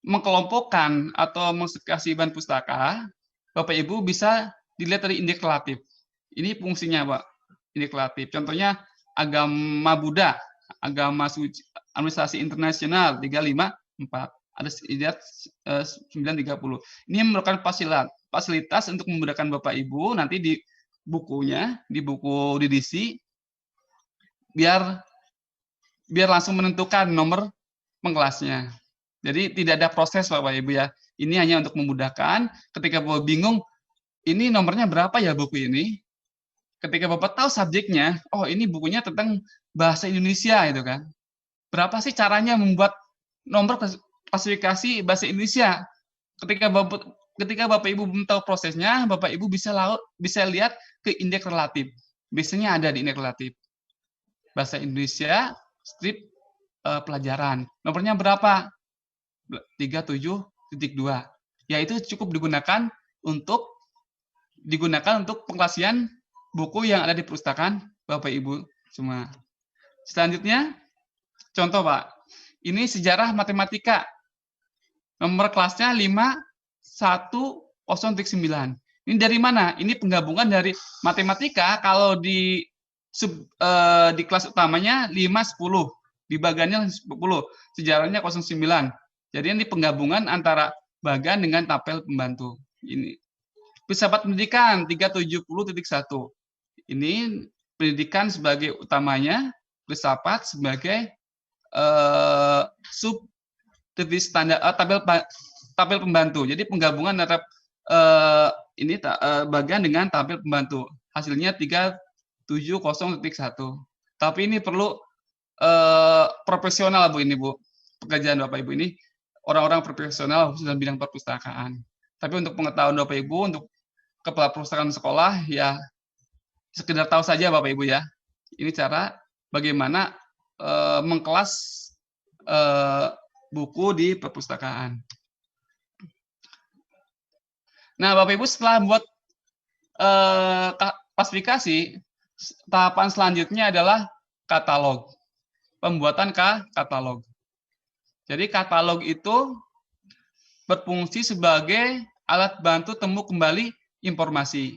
mengkelompokkan atau mengklasifikasi bahan pustaka, Bapak Ibu bisa dilihat dari indeks relatif. Ini fungsinya Pak, indeks relatif. Contohnya agama Buddha, agama suci, administrasi internasional 354, ada lihat 930. Ini merupakan fasilitas untuk memudahkan Bapak Ibu nanti di bukunya, di buku DDC, biar langsung menentukan nomor pengkelasnya. Jadi tidak ada proses Bapak Ibu ya. Ini hanya untuk memudahkan ketika Bapak bingung ini nomornya berapa ya buku ini. Ketika Bapak tahu subjeknya, oh ini bukunya tentang bahasa Indonesia itu kan. Berapa sih caranya membuat nomor klasifikasi bahasa Indonesia? Ketika Bapak Ibu belum tahu prosesnya, Bapak Ibu bisa lihat ke indeks relatif. Biasanya ada di indeks relatif. Bahasa Indonesia strip pelajaran. Nomornya berapa? 37.2. Ya itu cukup digunakan untuk pengklasian buku yang ada di perpustakaan Bapak Ibu semua. Selanjutnya, contoh Pak. Ini sejarah matematika. Nomor kelasnya 5109. Ini dari mana? Ini penggabungan dari matematika. Kalau di kelas utamanya 510, di bagannya 10, sejarahnya 09. Jadi ini penggabungan antara bagan dengan tabel pembantu. Ini filsafat pendidikan 370.1. Ini pendidikan sebagai utamanya, filsafat sebagai sub standar tabel pembantu. Jadi penggabungan antara bagan dengan tabel pembantu. Hasilnya 370.1. Tapi ini perlu profesional Bu ini Bu. Pekerjaan Bapak Ibu ini orang-orang profesional dalam bidang perpustakaan. Tapi untuk pengetahuan Bapak Ibu, untuk kepala perpustakaan sekolah ya sekedar tahu saja Bapak Ibu ya. Ini cara bagaimana mengkelas buku di perpustakaan. Nah, Bapak Ibu setelah buat klasifikasi, tahapan selanjutnya adalah katalog. Pembuatan katalog. Jadi katalog itu berfungsi sebagai alat bantu temu kembali informasi.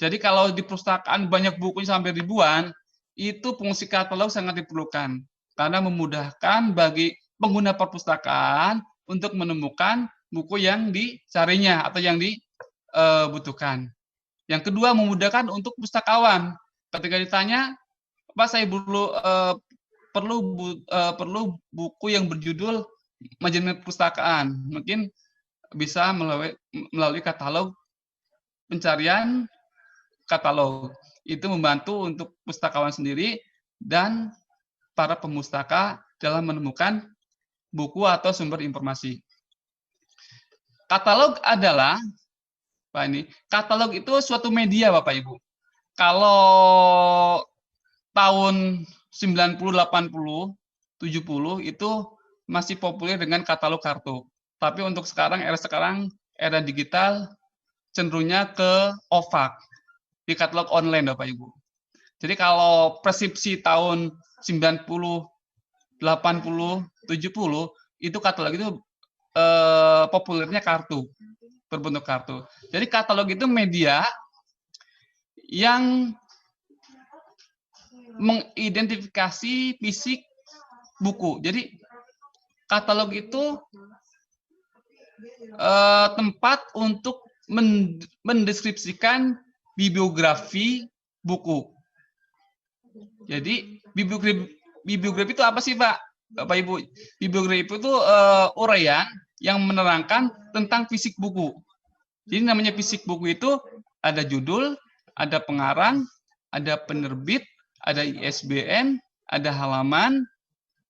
Jadi kalau di perpustakaan banyak bukunya sampai ribuan, itu fungsi katalog sangat diperlukan karena memudahkan bagi pengguna perpustakaan untuk menemukan buku yang dicarinya atau yang dibutuhkan. Yang kedua, memudahkan untuk pustakawan. Ketika ditanya, Pak saya perlu buku yang berjudul manajemen perpustakaan. Mungkin bisa melalui katalog, pencarian katalog. Itu membantu untuk pustakawan sendiri dan para pemustaka dalam menemukan buku atau sumber informasi. Katalog adalah, Pak ini, katalog itu suatu media Bapak Ibu. Kalau tahun 90, 80, 70 itu masih populer dengan katalog kartu. Tapi untuk sekarang, era digital, cenderungnya ke OVAC, di katalog online Bapak Ibu. Jadi kalau persepsi tahun 90, 80, 70, itu katalog itu populernya kartu, berbentuk kartu. Jadi katalog itu media yang mengidentifikasi fisik buku. Jadi katalog itu tempat untuk mendeskripsikan bibliografi buku. Jadi bibliografi itu apa sih Pak? Bapak Ibu, bibliografi itu uraian yang menerangkan tentang fisik buku. Jadi namanya fisik buku itu ada judul, ada pengarang, ada penerbit, ada ISBN, ada halaman,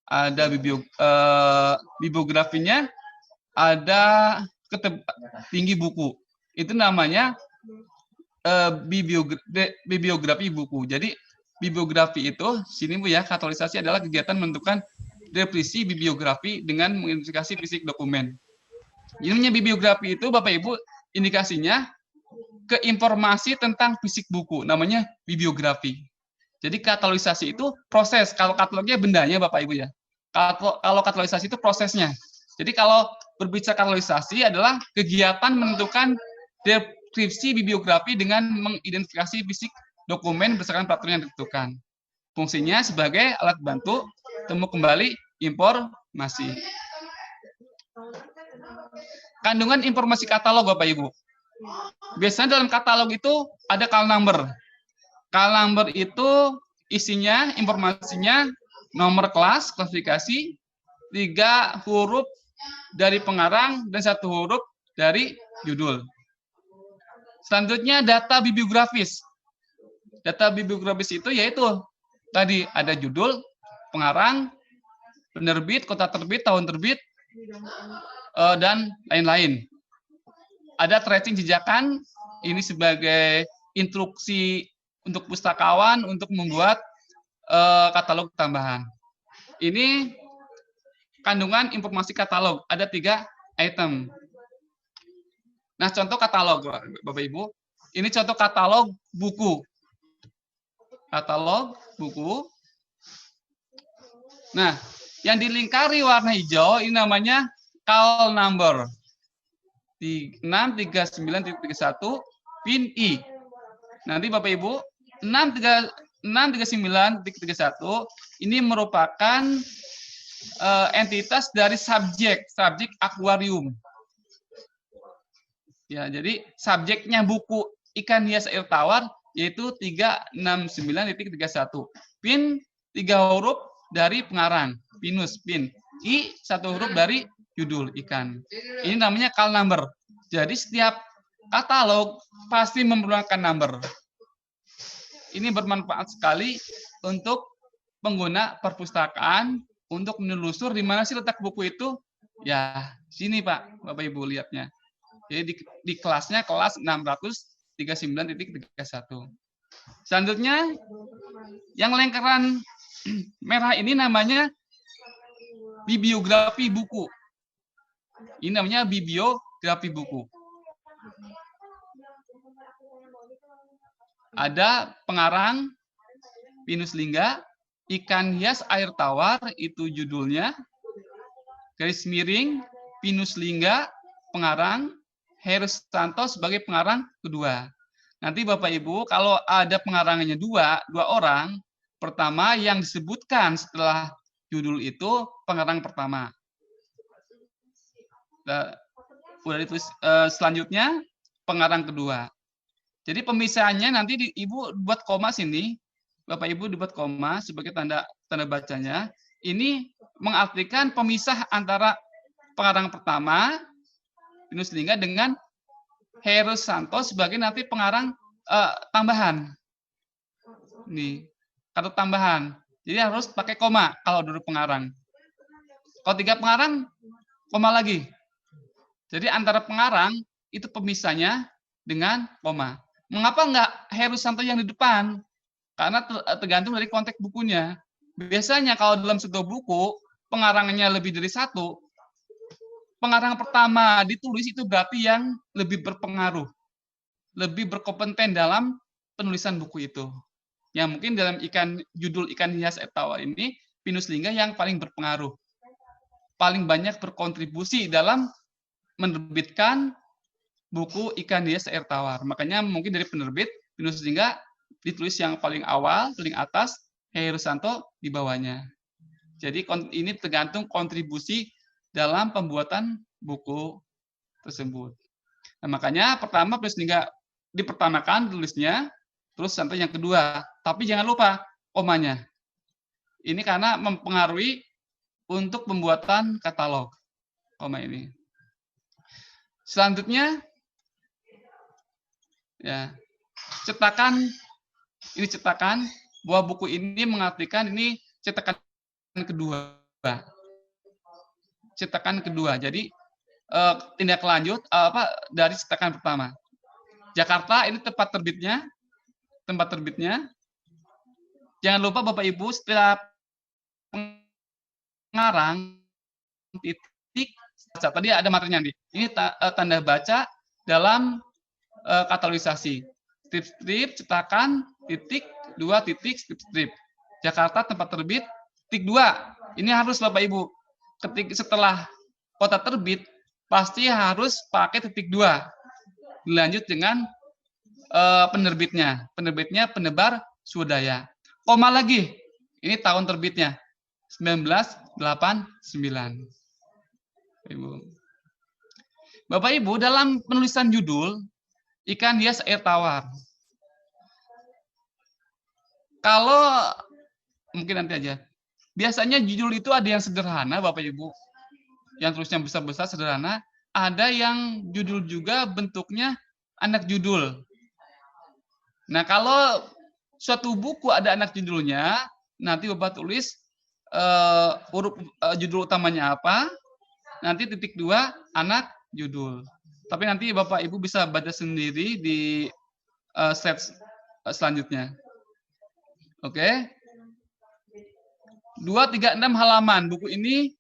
ada bibliografinya, ada tinggi buku. Itu namanya bibliografi buku. Jadi bibliografi itu, sini Bu ya, katalogisasi adalah kegiatan menentukan deskripsi bibliografi dengan mengidentifikasi fisik dokumen. Ini namanya bibliografi itu Bapak Ibu indikasinya ke informasi tentang fisik buku, namanya bibliografi. Jadi katalogisasi itu proses, kalau katalognya bendanya Bapak Ibu ya. Kalau katalogisasi itu prosesnya. Jadi kalau berbicara katalogisasi adalah kegiatan menentukan deskripsi bibliografi dengan mengidentifikasi fisik dokumen berdasarkan peraturan yang ditentukan. Fungsinya sebagai alat bantu temu kembali informasi. Kandungan informasi katalog Bapak Ibu. Biasanya dalam katalog itu ada call number. Call number itu isinya, informasinya, nomor kelas, klasifikasi, 3 huruf dari pengarang, dan 1 huruf dari judul. Selanjutnya data bibliografis. Data bibliografis itu yaitu tadi ada judul, pengarang, penerbit, kota terbit, tahun terbit, dan lain-lain. Ada tracing jejakan, ini sebagai instruksi untuk pustakawan untuk membuat katalog tambahan. Ini kandungan informasi katalog, ada 3 item. Nah, contoh katalog, Bapak Ibu. Ini contoh katalog buku. Katalog buku. Nah, yang dilingkari warna hijau ini namanya call number. 639.1 pin I. Nanti Bapak Ibu, 639.1 ini merupakan entitas dari subjek akuarium. Ya, jadi subjeknya buku ikan hias air tawar yaitu 369.31. Pin 3 huruf dari pengarang, pinus pin. I 1 huruf dari judul ikan. Ini namanya call number. Jadi setiap katalog pasti memerlukan number. Ini bermanfaat sekali untuk pengguna perpustakaan untuk menelusur di mana sih letak buku itu. Ya, sini Pak, Bapak Ibu lihatnya. Jadi di kelasnya kelas 639.31. Selanjutnya yang lingkaran merah ini namanya bibliografi buku. Ini namanya bibliografi buku. Ada pengarang, pinus lingga, ikan hias air tawar, itu judulnya, garis miring, pinus lingga, pengarang, Heru Sutanto sebagai pengarang kedua. Nanti Bapak Ibu, kalau ada pengarangnya dua orang, pertama yang disebutkan setelah judul itu pengarang pertama. Udah ditulis selanjutnya pengarang kedua. Jadi pemisahannya nanti Ibu buat koma sini, Bapak Ibu dibuat koma sebagai tanda bacanya. Ini mengartikan pemisah antara pengarang pertama Pinus Lingga dengan Heru Santo sebagai nanti pengarang tambahan. Nih, kata tambahan. Jadi harus pakai koma kalau dulu pengarang. Kalau 3 pengarang, koma lagi. Jadi antara pengarang itu pemisahnya dengan koma. Mengapa enggak Heru Santo yang di depan? Karena tergantung dari konteks bukunya. Biasanya kalau dalam sebuah buku, pengarangnya lebih dari 1, pengarang pertama ditulis itu berarti yang lebih berpengaruh, lebih berkompeten dalam penulisan buku itu. Yang mungkin dalam judul ikan hias air tawar ini, Pinus Lingga yang paling berpengaruh. Paling banyak berkontribusi dalam menerbitkan buku ikan hias air tawar. Makanya mungkin dari penerbit, Pinus Lingga ditulis yang paling awal, paling atas, Heru Santo di bawahnya. Jadi ini tergantung kontribusi dalam pembuatan buku tersebut. Nah, makanya pertama Pinus Lingga dipertamakan tulisnya, terus Santo yang kedua. Tapi jangan lupa komanya. Ini karena mempengaruhi untuk pembuatan katalog. Koma ini. Selanjutnya, ya, cetakan. Ini cetakan. Bahwa buku ini mengartikan ini cetakan kedua. Cetakan kedua. Jadi tindak lanjut dari cetakan pertama. Jakarta ini tempat terbitnya. Jangan lupa Bapak Ibu setelah pengarang titik baca. Tadi ada materinya nih. Ini tanda baca dalam katalogisasi. Strip, cetakan, titik, 2 titik, strip. Jakarta tempat terbit, titik 2. Ini harus Bapak Ibu. Setelah kota terbit, pasti harus pakai titik 2. Dilanjut dengan penerbitnya. Penerbitnya penebar swadaya. Koma lagi. Ini tahun terbitnya. 1989. Bapak Ibu, dalam penulisan judul ikan hias air tawar. Kalau mungkin nanti aja. Biasanya judul itu ada yang sederhana, Bapak Ibu. Yang tulisnya besar-besar sederhana. Ada yang judul juga bentuknya anak judul. Nah, kalau suatu buku ada anak judulnya, nanti Bapak tulis huruf judul utamanya apa, nanti titik 2 anak judul. Tapi nanti Bapak Ibu bisa baca sendiri di slide selanjutnya. Oke. 236 halaman. Buku ini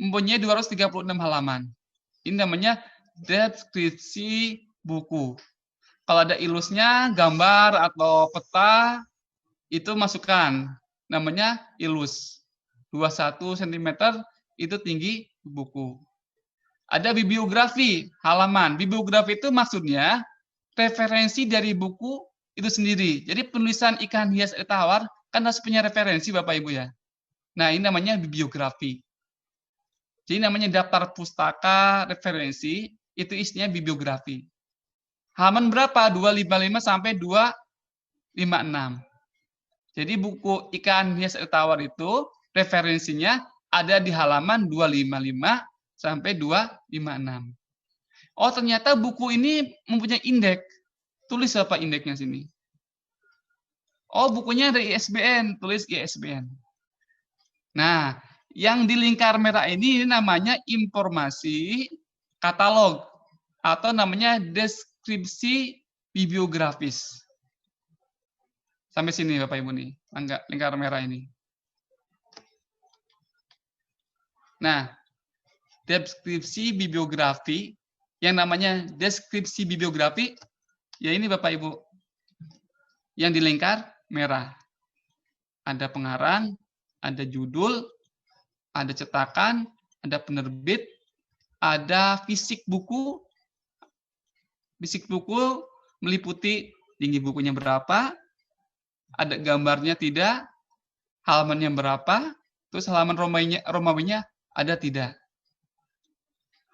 mempunyai 236 halaman. Ini namanya deskripsi buku. Kalau ada ilusnya, gambar atau peta, itu masukkan. Namanya ilus. 21 cm itu tinggi buku. Ada bibliografi halaman. Bibliografi itu maksudnya referensi dari buku itu sendiri. Jadi penulisan ikan hias air tawar kan harus punya referensi Bapak Ibu ya. Nah, ini namanya bibliografi. Jadi namanya daftar pustaka referensi, itu isinya bibliografi. Halaman berapa? 255 sampai 256. Jadi buku ikan hias air tawar itu referensinya ada di halaman 255 sampai 256. Oh, ternyata buku ini mempunyai indeks. Tulis apa indeksnya sini? Oh, bukunya dari ISBN, tulis ISBN. Nah, yang di lingkar merah ini namanya informasi katalog atau namanya deskripsi bibliografis. Sampai sini Bapak Ibu nih, lingkar merah ini. Nah, deskripsi bibliografi, yang namanya deskripsi bibliografi, ya ini Bapak Ibu, yang di lingkar merah. Ada pengarang, ada judul, ada cetakan, ada penerbit, ada fisik buku. Fisik buku meliputi tinggi bukunya berapa, ada gambarnya tidak, halamannya berapa, terus halaman Romawinya ada tidak.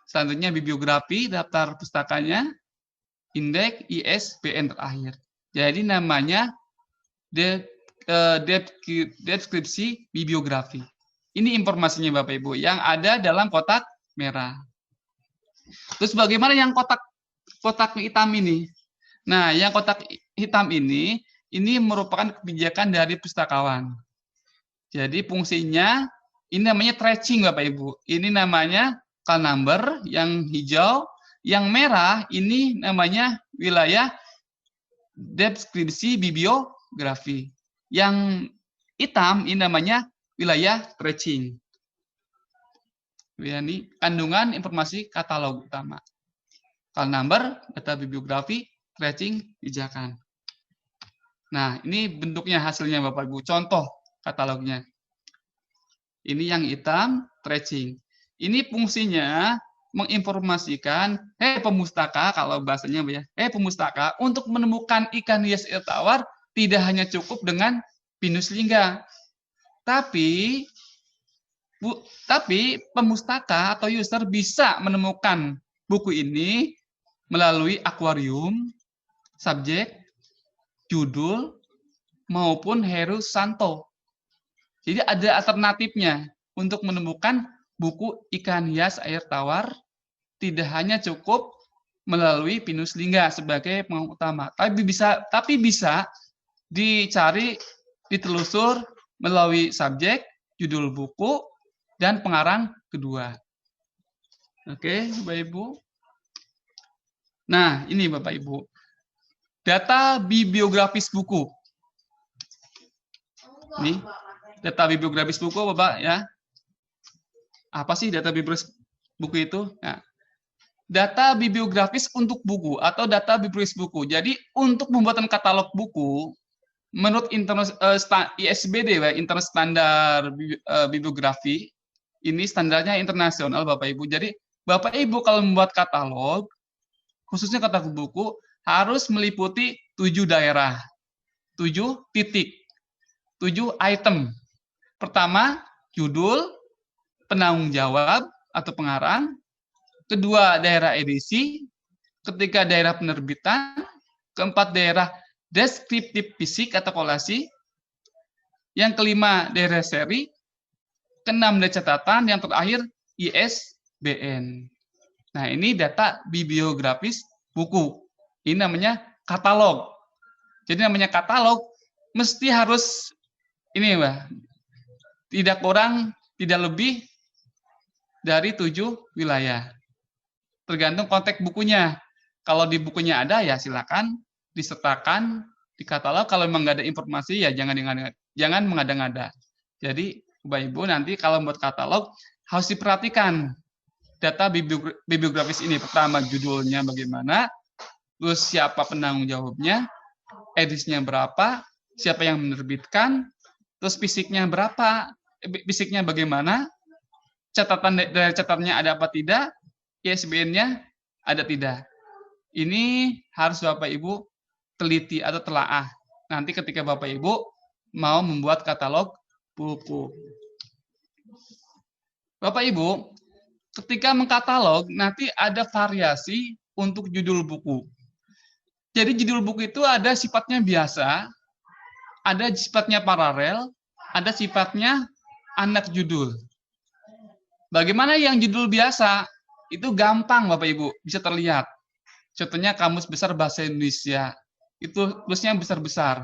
Selanjutnya bibliografi, daftar pustakanya, indeks, ISBN terakhir. Jadi namanya deskripsi bibliografi. Ini informasinya Bapak Ibu yang ada dalam kotak merah. Terus bagaimana yang kotak hitam ini? Nah, yang kotak hitam ini merupakan kebijakan dari pustakawan. Jadi fungsinya ini namanya tracing Bapak Ibu. Ini namanya call number yang hijau, yang merah ini namanya wilayah deskripsi bibliografi. Yang hitam ini namanya wilayah tracing. Ini kandungan informasi katalog utama. Call number, data bibliografi, tracing, pijakan. Nah, ini bentuknya hasilnya Bapak Ibu. Contoh katalognya. Ini yang hitam, tracing. Ini fungsinya menginformasikan, pemustaka, kalau bahasanya ya, pemustaka, untuk menemukan ikan hias air tawar tidak hanya cukup dengan pinus lingga, tapi pemustaka atau user bisa menemukan buku ini melalui akuarium, subjek, judul, maupun Heru Santo. Jadi ada alternatifnya untuk menemukan buku ikan hias air tawar, tidak hanya cukup melalui pinus lingga sebagai pengetahuan utama, tapi bisa dicari, ditelusur melalui subjek, judul buku, dan pengarang kedua. Oke, Bapak Ibu. Nah, ini Bapak Ibu. Data bibliografis buku. Ini data bibliografis buku Bapak ya. Apa sih data bibliografis buku itu? Nah, data bibliografis untuk buku atau data bibliografis buku. Jadi untuk pembuatan katalog buku, menurut ISBD, Internal Standar Bibliografi, ini standarnya internasional Bapak Ibu. Jadi Bapak Ibu kalau membuat katalog, khususnya katalog buku, harus meliputi 7 daerah, 7 titik, 7 item. Pertama, judul, penanggung jawab atau pengarang. Kedua, daerah edisi. Ketiga, daerah penerbitan. Keempat, daerah deskriptif fisik atau kolasi. Yang kelima, daerah seri. Keenam, daerah catatan. Yang terakhir, ISBN. Nah, ini data bibliografis buku. Ini namanya katalog. Jadi namanya katalog mesti harus ini, Mbak. Tidak kurang, tidak lebih dari 7 wilayah. Tergantung konteks bukunya. Kalau di bukunya ada ya silakan disertakan di katalog. Kalau memang nggak ada informasi ya jangan mengada-ngada. Jadi Bapak Ibu nanti kalau membuat katalog harus diperhatikan data bibliografis ini. Pertama judulnya bagaimana, terus siapa penanggung jawabnya, edisinya berapa, siapa yang menerbitkan, terus fisiknya berapa, fisiknya bagaimana, dari catatannya ada apa tidak, ISBN-nya ada tidak. Ini harus Bapak Ibu teliti atau telaah. Nanti ketika Bapak Ibu mau membuat katalog buku. Bapak Ibu, ketika mengkatalog nanti ada variasi untuk judul buku. Jadi judul buku itu ada sifatnya biasa, ada sifatnya paralel, ada sifatnya anak judul. Bagaimana yang judul biasa? Itu gampang Bapak Ibu, bisa terlihat. Contohnya Kamus Besar Bahasa Indonesia. Itu tulisnya besar-besar.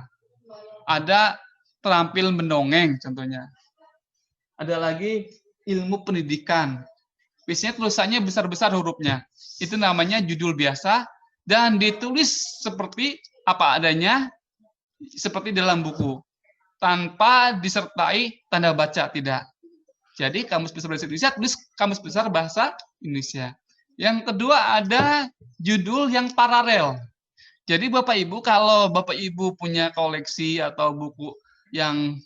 Ada terampil mendongeng contohnya. Ada lagi ilmu pendidikan. Biasanya tulisannya besar-besar hurufnya. Itu namanya judul biasa dan ditulis seperti apa adanya, seperti dalam buku. Tanpa disertai tanda baca, tidak. Jadi Kamus Besar Bahasa Indonesia, tulis Kamus Besar Bahasa Indonesia. Yang kedua ada judul yang paralel. Jadi Bapak Ibu kalau Bapak Ibu punya koleksi atau buku yang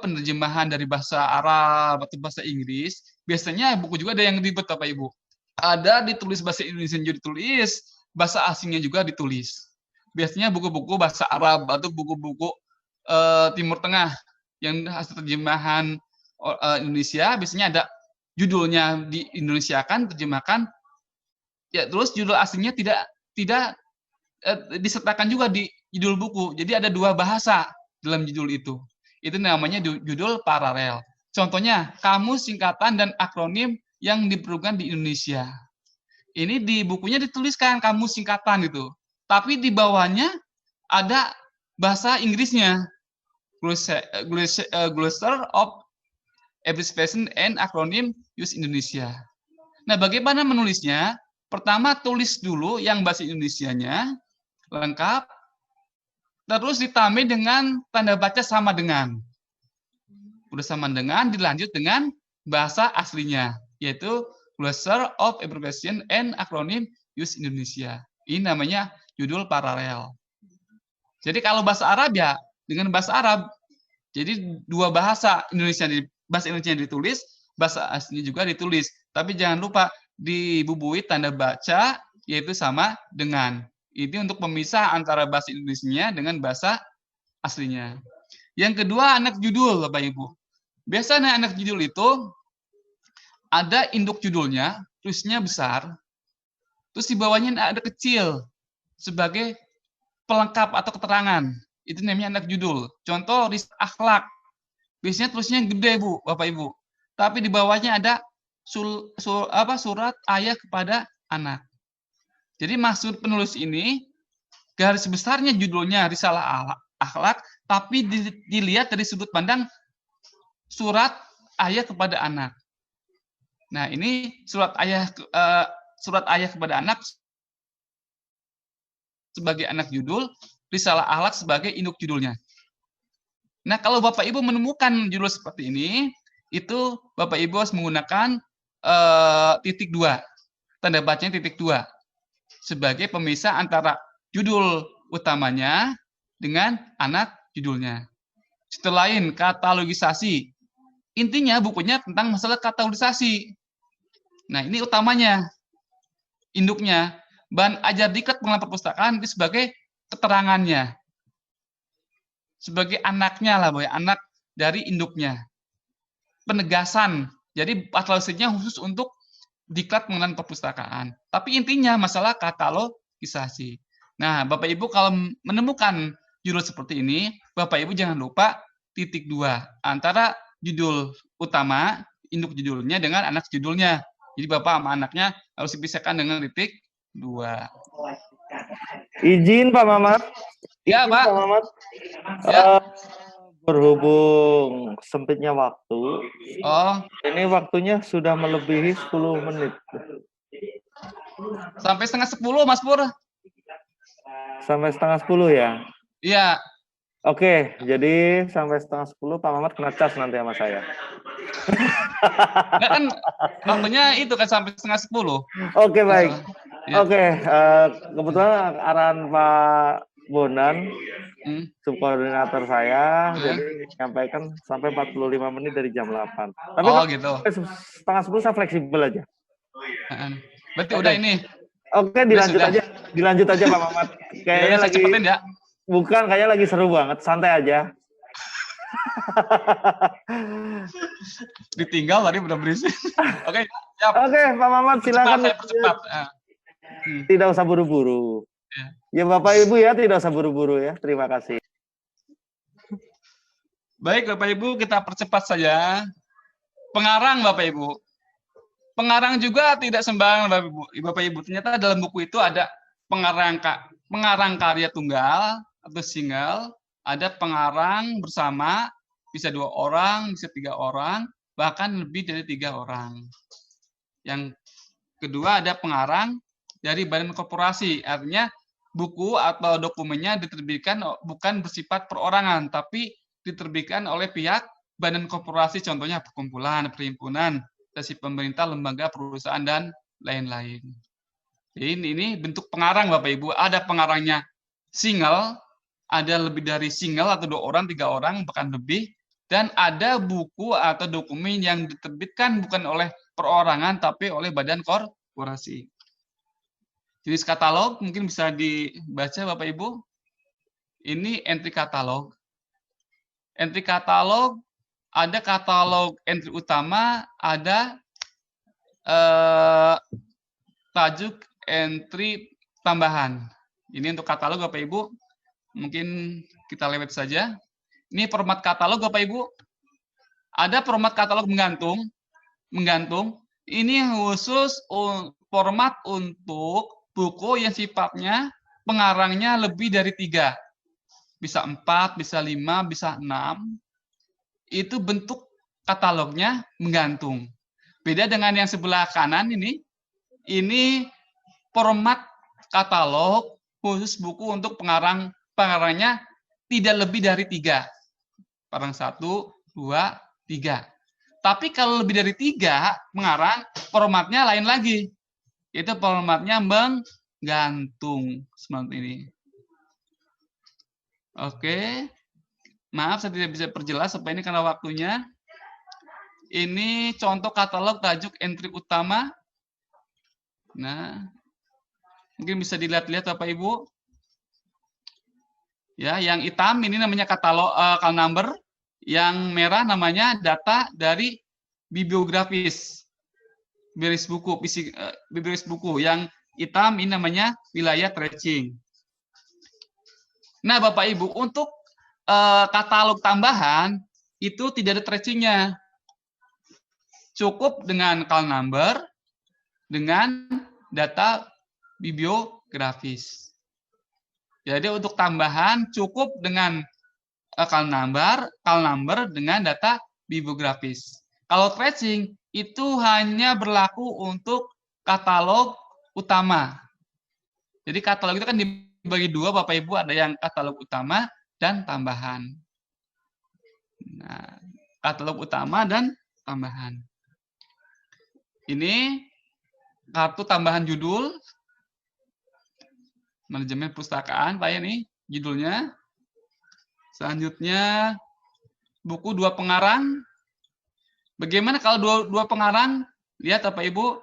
penerjemahan dari bahasa Arab atau bahasa Inggris, biasanya buku juga ada yang ribet Bapak Ibu. Ada ditulis bahasa Indonesia juga ditulis, bahasa asingnya juga ditulis. Biasanya buku-buku bahasa Arab atau buku-buku Timur Tengah yang hasil terjemahan Indonesia biasanya ada judulnya di Indonesia kan terjemahkan ya, terus judul aslinya tidak disertakan juga di judul buku. Jadi ada 2 bahasa dalam judul itu. Itu namanya judul paralel. Contohnya kamus singkatan dan akronim yang diperlukan di Indonesia. Ini di bukunya dituliskan kamus singkatan itu. Tapi di bawahnya ada bahasa Inggrisnya. Glossary of Abbreviation and Acronym Use Indonesia. Nah, bagaimana menulisnya? Pertama, tulis dulu yang bahasa Indonesianya, lengkap, terus ditambah dengan tanda baca sama dengan. Udah sama dengan, dilanjut dengan bahasa aslinya, yaitu Glossary of Abbreviation and Acronym Use Indonesia. Ini namanya judul paralel. Jadi kalau bahasa Arab ya, dengan bahasa Arab. Jadi 2 bahasa bahasa Indonesia ditulis, bahasa aslinya juga ditulis. Tapi jangan lupa dibubui tanda baca, yaitu sama dengan. Ini untuk pemisah antara bahasa Indonesianya dengan bahasa aslinya. Yang kedua, anak judul, Bapak Ibu. Biasanya anak judul itu ada induk judulnya, tulisnya besar, terus di bawahnya ada kecil sebagai pelengkap atau keterangan. Itu namanya anak judul. Contoh riset akhlak. Biasanya tulisnya gede, Bu, Bapak Ibu. Tapi di bawahnya ada surat ayah kepada anak. Jadi maksud penulis ini garis besarnya judulnya risalah akhlak, tapi dilihat dari sudut pandang surat ayah kepada anak. Nah, ini surat ayah kepada anak sebagai anak judul, risalah akhlak sebagai induk judulnya. Nah, kalau Bapak Ibu menemukan judul seperti ini, itu Bapak Ibu harus menggunakan titik 2. Tanda bacanya titik 2 sebagai pemisah antara judul utamanya dengan anak judulnya. Setelah lain katalogisasi. Intinya bukunya tentang masalah katalogisasi. Nah, ini utamanya. Induknya. Bahan ajar diklat pengelola perpustakaan itu sebagai keterangannya. Sebagai anaknya lah, Boy, anak dari induknya. Penegasan. Jadi katalogisasinya khusus untuk diklat pengenalan perpustakaan. Tapi intinya masalah katalogisasi. Nah, Bapak Ibu kalau menemukan judul seperti ini, Bapak Ibu jangan lupa titik 2 antara judul utama, induk judulnya dengan anak judulnya. Jadi Bapak sama anaknya harus dipisahkan dengan titik 2. Izin Pak Mamat. Ya, Izin, Pak. Pak Mamat. Ya. Berhubung sempitnya waktu, Oh, ini waktunya sudah melebihi 10 menit. sampai setengah 10, Mas Pur. Sampai setengah 10 ya? Iya. Oke, jadi sampai setengah 10 Pak Mamat kena cas nanti sama saya. Enggak kan waktunya itu kan sampai setengah 10. Oke, baik. Ya. Oke, kebetulan arahan Pak Bonan, subkoordinator saya, jadi menyampaikan sampai 45 menit dari jam 8. Tapi gitu. Setengah 10 saya fleksibel aja. Berarti udah ini. Oke, dilanjut aja. Dilanjut aja Pak Mamat. Kayaknya lagi cepetin ya. Bukan, kayaknya lagi seru banget. Santai aja. Ditinggal tadi udah berisik. Oke, siap. Oke, Pak Mamat silakan. Saya percepat. Tidak usah buru-buru. Ya Bapak Ibu ya, tidak usah buru-buru ya. Terima kasih. Baik Bapak Ibu, kita percepat saja. Pengarang Bapak Ibu. Pengarang juga tidak sembarangan Bapak Ibu. Ternyata dalam buku itu ada pengarang karya tunggal atau single, ada pengarang bersama, bisa 2 orang, bisa 3 orang, bahkan lebih dari 3 orang. Yang kedua ada pengarang dari badan korporasi, artinya buku atau dokumennya diterbitkan bukan bersifat perorangan, tapi diterbitkan oleh pihak badan korporasi, contohnya perkumpulan, perhimpunan, instansi pemerintah, lembaga, perusahaan, dan lain-lain. Ini bentuk pengarang Bapak Ibu. Ada pengarangnya single, ada lebih dari single atau 2 orang, 3 orang, bahkan lebih. Dan ada buku atau dokumen yang diterbitkan bukan oleh perorangan, tapi oleh badan korporasi. Jenis katalog mungkin bisa dibaca Bapak Ibu. Ini entry katalog. Entry katalog, ada katalog entry utama, ada tajuk entry tambahan. Ini untuk katalog Bapak Ibu. Mungkin kita lewat saja. Ini format katalog Bapak Ibu. Ada format katalog menggantung. Ini khusus format untuk buku yang sifatnya pengarangnya lebih dari 3. Bisa 4, bisa 5, bisa 6. Itu bentuk katalognya menggantung. Beda dengan yang sebelah kanan ini format katalog khusus buku untuk pengarangnya tidak lebih dari 3. Pengarang 1, 2, 3. Tapi kalau lebih dari 3 pengarang, formatnya lain lagi. Itu formatnya menggantung seperti ini. Oke. Maaf saya tidak bisa perjelas supaya ini karena waktunya. Ini contoh katalog tajuk entry utama. Nah, mungkin bisa dilihat-lihat Bapak Ibu. Ya, yang hitam ini namanya katalog call number, yang merah namanya data dari bibliografis. Bibliografis buku. Yang hitam ini namanya wilayah tracing. Nah, Bapak Ibu, untuk katalog tambahan itu tidak ada tracingnya. Cukup dengan call number dengan data bibliografis. Jadi untuk tambahan cukup dengan call number dengan data bibliografis. Kalau tracing itu hanya berlaku untuk katalog utama. Jadi katalog itu kan dibagi 2 Bapak Ibu, ada yang katalog utama dan tambahan. Nah, katalog utama dan tambahan. Ini kartu tambahan judul. Manajemen perpustakaan, Pak ya nih judulnya. Selanjutnya buku 2 pengarang. Bagaimana kalau dua pengarang? Lihat Bapak Ibu,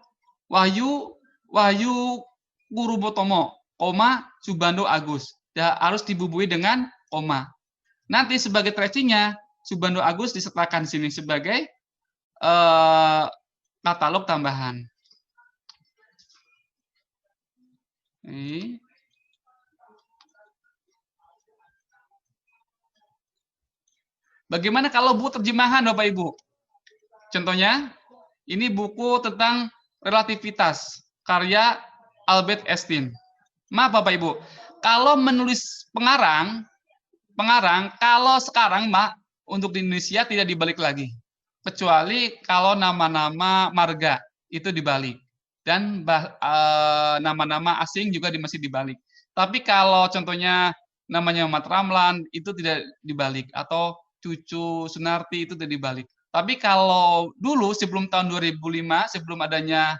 Wahyu Guru Botomo, koma Subando Agus. Ya, harus dibubui dengan koma. Nanti sebagai tracingnya Subando Agus disertakan di sini sebagai katalog tambahan. Ini. Bagaimana kalau buku terjemahan Bapak Ibu? Contohnya, ini buku tentang relativitas karya Albert Einstein. Maaf Bapak Ibu, kalau menulis pengarang kalau sekarang untuk di Indonesia tidak dibalik lagi. Kecuali kalau nama-nama marga itu dibalik. Dan nama-nama asing juga masih dibalik. Tapi kalau contohnya namanya Muhammad Ramlan itu tidak dibalik, atau Cucu Sunarti itu tidak dibalik. Tapi kalau dulu sebelum tahun 2005, sebelum adanya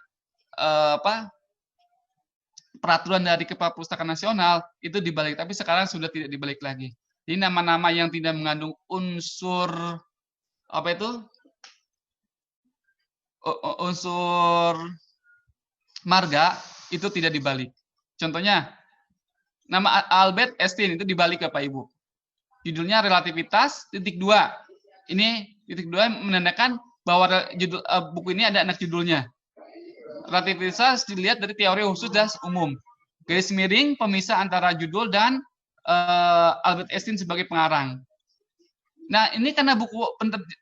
peraturan dari Kepala Perpustakaan Nasional itu dibalik, tapi sekarang sudah tidak dibalik lagi. Jadi nama-nama yang tidak mengandung unsur unsur marga itu tidak dibalik. Contohnya nama Albert Einstein itu dibalik Bapak Ibu. Judulnya relativitas titik 2. Ini titik 2 menandakan bahwa buku ini ada anak judulnya. Relativitas dilihat dari teori khusus dan umum. Garis miring pemisah antara judul dan Albert Einstein sebagai pengarang. Nah, ini karena buku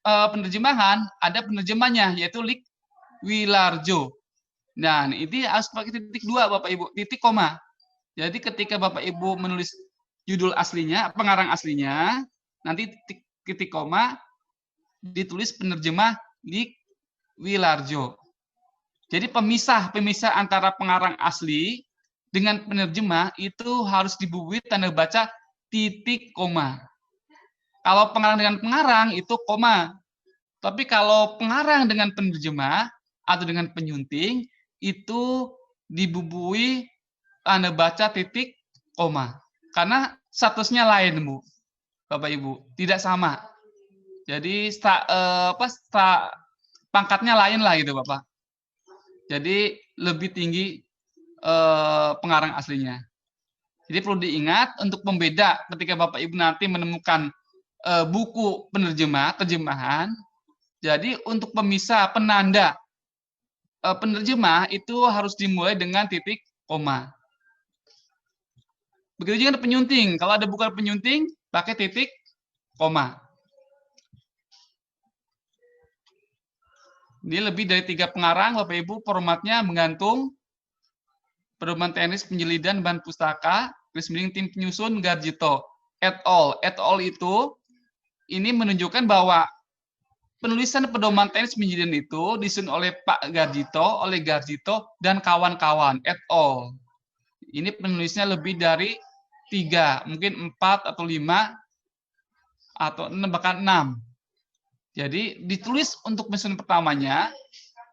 penerjemahan, ada penerjemahnya, yaitu Lik Wilarjo. Nah, ini harus pakai titik 2, Bapak Ibu, titik koma. Jadi ketika Bapak Ibu menulis judul aslinya, pengarang aslinya, nanti titik koma, ditulis penerjemah Lik Wilarjo. Jadi pemisah antara pengarang asli dengan penerjemah itu harus dibubui tanda baca titik koma. Kalau pengarang dengan pengarang itu koma. Tapi kalau pengarang dengan penerjemah atau dengan penyunting itu dibubui tanda baca titik koma. Karena statusnya lain, Bu. Bapak Ibu, tidak sama. Jadi pangkatnya lain lah gitu, Bapak. Jadi lebih tinggi pengarang aslinya. Jadi perlu diingat untuk pembeda ketika Bapak Ibu nanti menemukan buku terjemahan. Jadi untuk pemisah penanda penerjemah itu harus dimulai dengan titik koma. Begitu juga penyunting. Kalau ada buku penyunting, pakai titik koma. Ini lebih dari 3 pengarang, Bapak Ibu, formatnya menggantung pedoman teknis penjelidan bahan pustaka, garis miring tim penyusun Garjito, et al. Et al. Itu ini menunjukkan bahwa penulisan pedoman teknis penjelidan itu disusun oleh Pak Garjito, dan kawan-kawan, et al. Ini penulisnya lebih dari 3, mungkin 4 atau 5, atau 6, bahkan 6. Jadi ditulis untuk mesin pertamanya,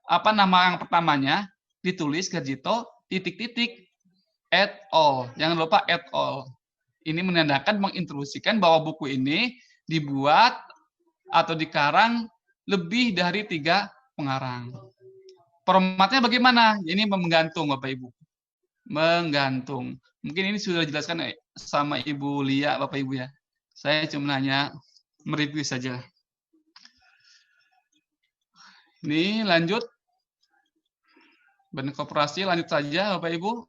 nama yang pertamanya, ditulis Garjito, titik-titik, et al. Jangan lupa et al. Ini menandakan, menginstruksikan bahwa buku ini dibuat atau dikarang lebih dari 3 pengarang. Formatnya bagaimana? Ini menggantung, Bapak Ibu. Menggantung. Mungkin ini sudah dijelaskan sama Ibu Lia, Bapak Ibu ya. Saya cuma hanya mereview saja. Ini lanjut. Badan koperasi lanjut saja Bapak Ibu.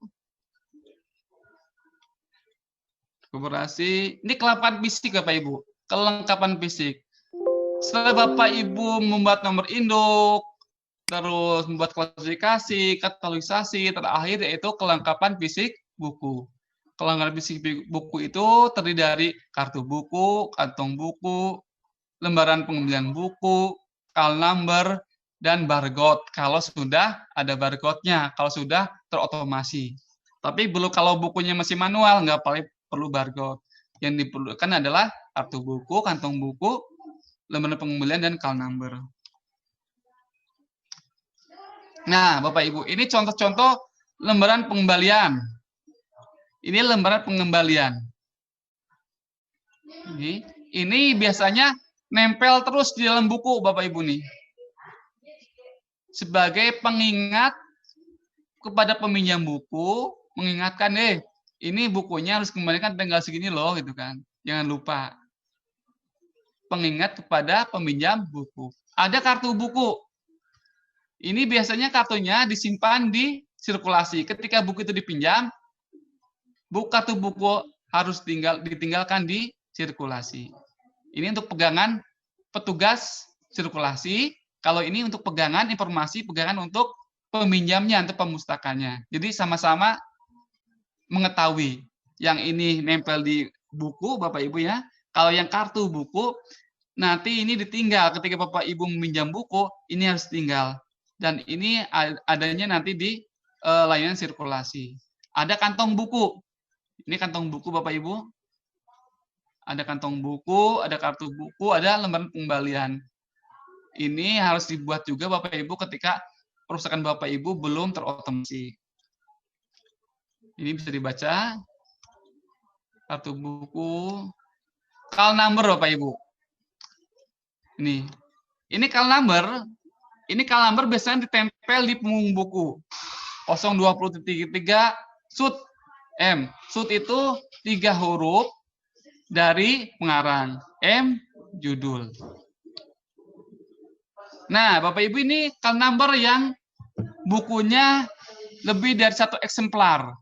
Koperasi, ini kelengkapan fisik Bapak Ibu. Kelengkapan fisik. Setelah Bapak Ibu membuat nomor induk, terus membuat klasifikasi, katalogisasi, terakhir yaitu kelengkapan fisik buku. Kelengkapan fisik buku itu terdiri dari kartu buku, kantong buku, lembaran pengambilan buku, call number, dan barcode kalau sudah ada barcode-nya, kalau sudah terotomasi. Tapi kalau bukunya masih manual, nggak perlu barcode. Yang diperlukan adalah kartu buku, kantong buku, lembaran pengambilan, dan call number. Nah, Bapak Ibu, ini contoh-contoh lembaran pengembalian. Ini lembaran pengembalian. Ini biasanya nempel terus di dalam buku, Bapak Ibu nih. Sebagai pengingat kepada peminjam buku, mengingatkan, ini bukunya harus kembalikan tanggal segini loh, gitu kan. Jangan lupa. Pengingat kepada peminjam buku. Ada kartu buku. Ini biasanya kartunya disimpan di sirkulasi. Ketika buku itu dipinjam, kartu buku harus ditinggalkan di sirkulasi. Ini untuk pegangan petugas sirkulasi. Kalau ini untuk pegangan informasi, pegangan untuk peminjamnya, untuk pemustakanya. Jadi sama-sama mengetahui. Yang ini nempel di buku, Bapak Ibu ya. Kalau yang kartu buku, nanti ini ditinggal. Ketika Bapak Ibu meminjam buku, ini harus tinggal. Dan ini adanya nanti di layanan sirkulasi. Ada kantong buku. Ini kantong buku Bapak Ibu. Ada kantong buku, ada kartu buku, ada lembaran pengembalian. Ini harus dibuat juga Bapak Ibu ketika perusahaan Bapak Ibu belum terotomasi. Ini bisa dibaca. Kartu buku. Call number Bapak Ibu. Ini call number. Ini call number biasanya ditempel di punggung buku. 020.3 sud M. Sud itu 3 huruf dari pengarang. M judul. Nah, Bapak Ibu, ini call number yang bukunya lebih dari 1 eksemplar.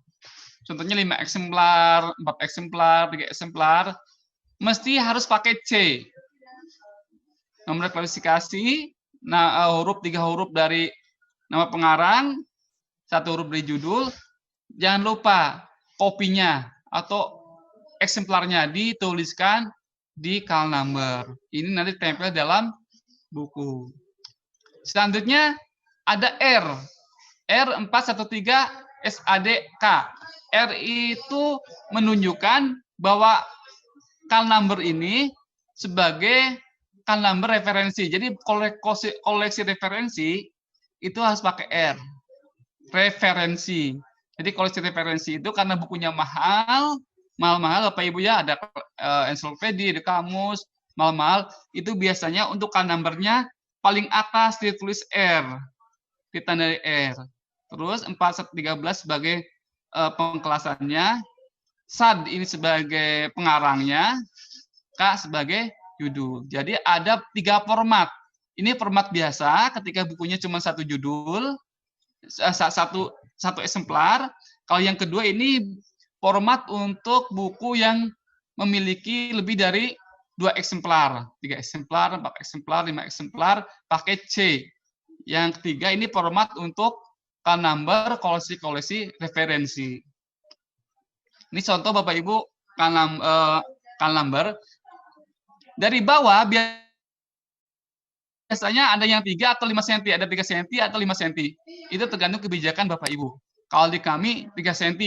Contohnya 5 eksemplar, 4 eksemplar, 3 eksemplar. Mesti harus pakai C. Nomor klasifikasi, huruf 3 huruf dari nama pengarang, 1 huruf dari judul. Jangan lupa kopinya atau eksemplarnya dituliskan di call number. Ini nanti tempel dalam buku. Selanjutnya ada R. R413 SADK. R itu menunjukkan bahwa call number ini sebagai call number referensi. Jadi koleksi referensi itu harus pakai R. Referensi. Jadi koleksi referensi itu karena bukunya mahal Bapak Ibu ya, ada ensiklopedia, ada kamus, mahal-mahal, itu biasanya untuk call number-nya paling atas ditulis R, ditandai R. Terus 413 sebagai pengkelasannya, SAD ini sebagai pengarangnya, K sebagai judul. Jadi ada 3 format. Ini format biasa ketika bukunya cuma 1 judul, satu eksemplar. Kalau yang kedua ini format untuk buku yang memiliki lebih dari 2 eksemplar, 3 eksemplar, 4 eksemplar, 5 eksemplar, pakai C. Yang ketiga ini format untuk call number koleksi referensi. Ini contoh Bapak Ibu call number. Dari bawah biasanya ada yang 3 atau 5 cm, ada 3 cm atau 5 cm. Itu tergantung kebijakan Bapak Ibu. Kalau di kami 3 cm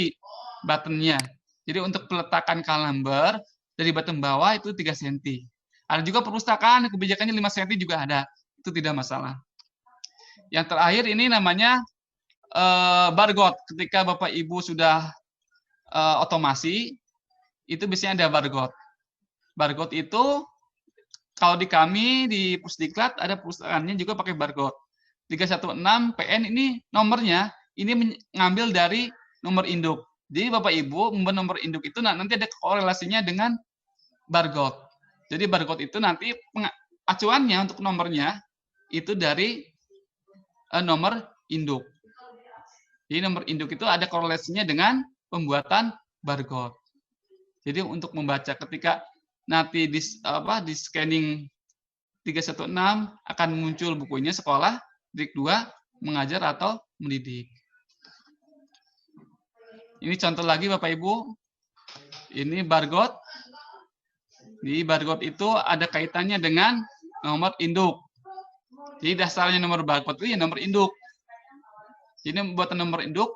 buttonnya. Jadi untuk peletakan call number dari button bawah itu 3 cm. Ada juga perpustakaan kebijakannya 5 cm juga ada. Itu tidak masalah. Yang terakhir ini namanya barcode. Ketika Bapak Ibu sudah otomasi, itu biasanya ada barcode. Barcode itu kalau di kami di Pusdiklat ada perpustakaannya juga pakai barcode. 316 PN ini nomornya ini mengambil dari nomor induk. Jadi Bapak Ibu membuat nomor induk itu nanti ada korelasinya dengan barcode. Jadi barcode itu nanti acuannya untuk nomornya itu dari nomor induk. Jadi nomor induk itu ada korelasinya dengan pembuatan barcode. Jadi untuk membaca ketika nanti di scanning 316 akan muncul bukunya sekolah, Dik 2 mengajar atau mendidik. Ini contoh lagi Bapak Ibu. Ini barcode. Di barcode itu ada kaitannya dengan nomor induk. Jadi dasarnya nomor barcode itu ya nomor induk. Jadi pembuatan nomor induk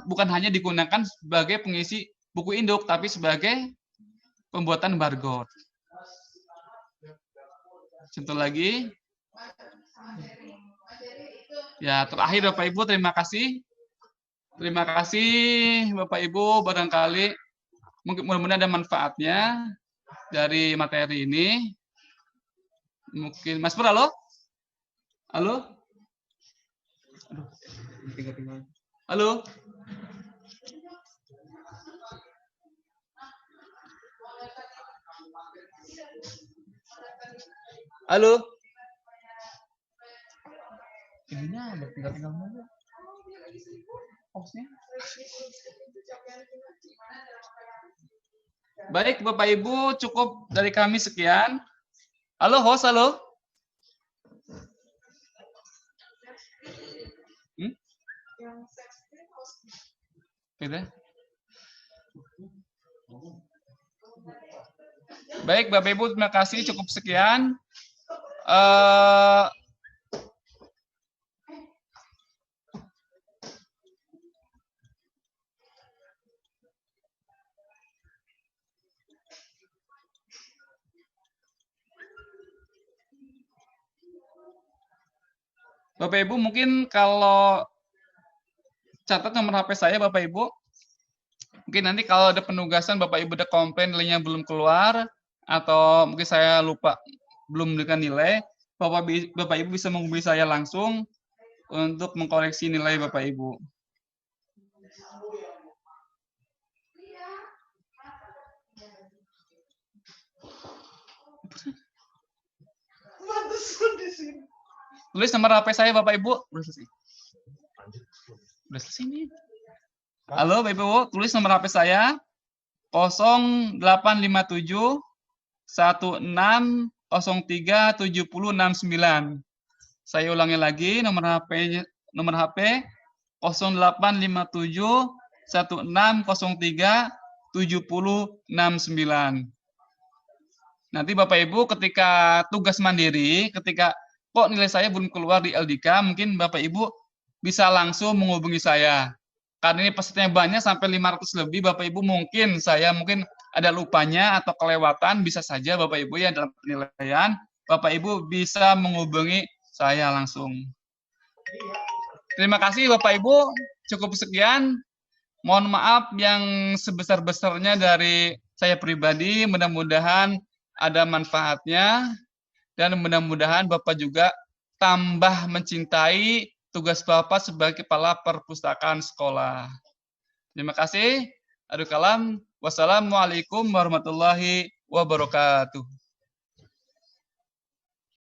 bukan hanya digunakan sebagai pengisi buku induk, tapi sebagai pembuatan barcode. Contoh lagi, Ya, terakhir Bapak Ibu, terima kasih. Terima kasih Bapak Ibu, barangkali mungkin mudah-mudahan ada manfaatnya dari materi ini. Mungkin Mas Pur, halo? Halo? Aduh, halo? Halo? Ininya tinggal mana? Hostnya? Baik, Bapak Ibu, cukup dari kami sekian. Halo, host, halo? Beda. Baik, Bapak Ibu, terima kasih. Cukup sekian. Bapak Ibu, mungkin kalau catat nomor HP saya, Bapak Ibu. Mungkin nanti kalau ada penugasan, Bapak Ibu ada komplain nilainya belum keluar, atau mungkin saya lupa belum memberikan nilai, Bapak Ibu bisa menghubungi saya langsung untuk mengkoreksi nilai Bapak Ibu. Tulis nomor HP saya Bapak Ibu. Udah selesai. Udah selesai nih. Halo Bapak Ibu, tulis nomor HP saya 0857 1603 7069. Saya ulangi lagi nomor HP 0857 1603 7069. Nanti Bapak Ibu ketika tugas mandiri, ketika kok nilai saya belum keluar di LDK, mungkin Bapak Ibu bisa langsung menghubungi saya. Karena ini pesertanya banyak sampai 500 lebih, Bapak Ibu mungkin ada lupanya atau kelewatan, bisa saja Bapak Ibu ya dalam penilaian, Bapak Ibu bisa menghubungi saya langsung. Terima kasih Bapak Ibu, cukup sekian. Mohon maaf yang sebesar-besarnya dari saya pribadi, mudah-mudahan ada manfaatnya, dan mudah-mudahan Bapak juga tambah mencintai tugas Bapak sebagai kepala perpustakaan sekolah. Terima kasih. Aduh kalam. Wassalamualaikum warahmatullahi wabarakatuh.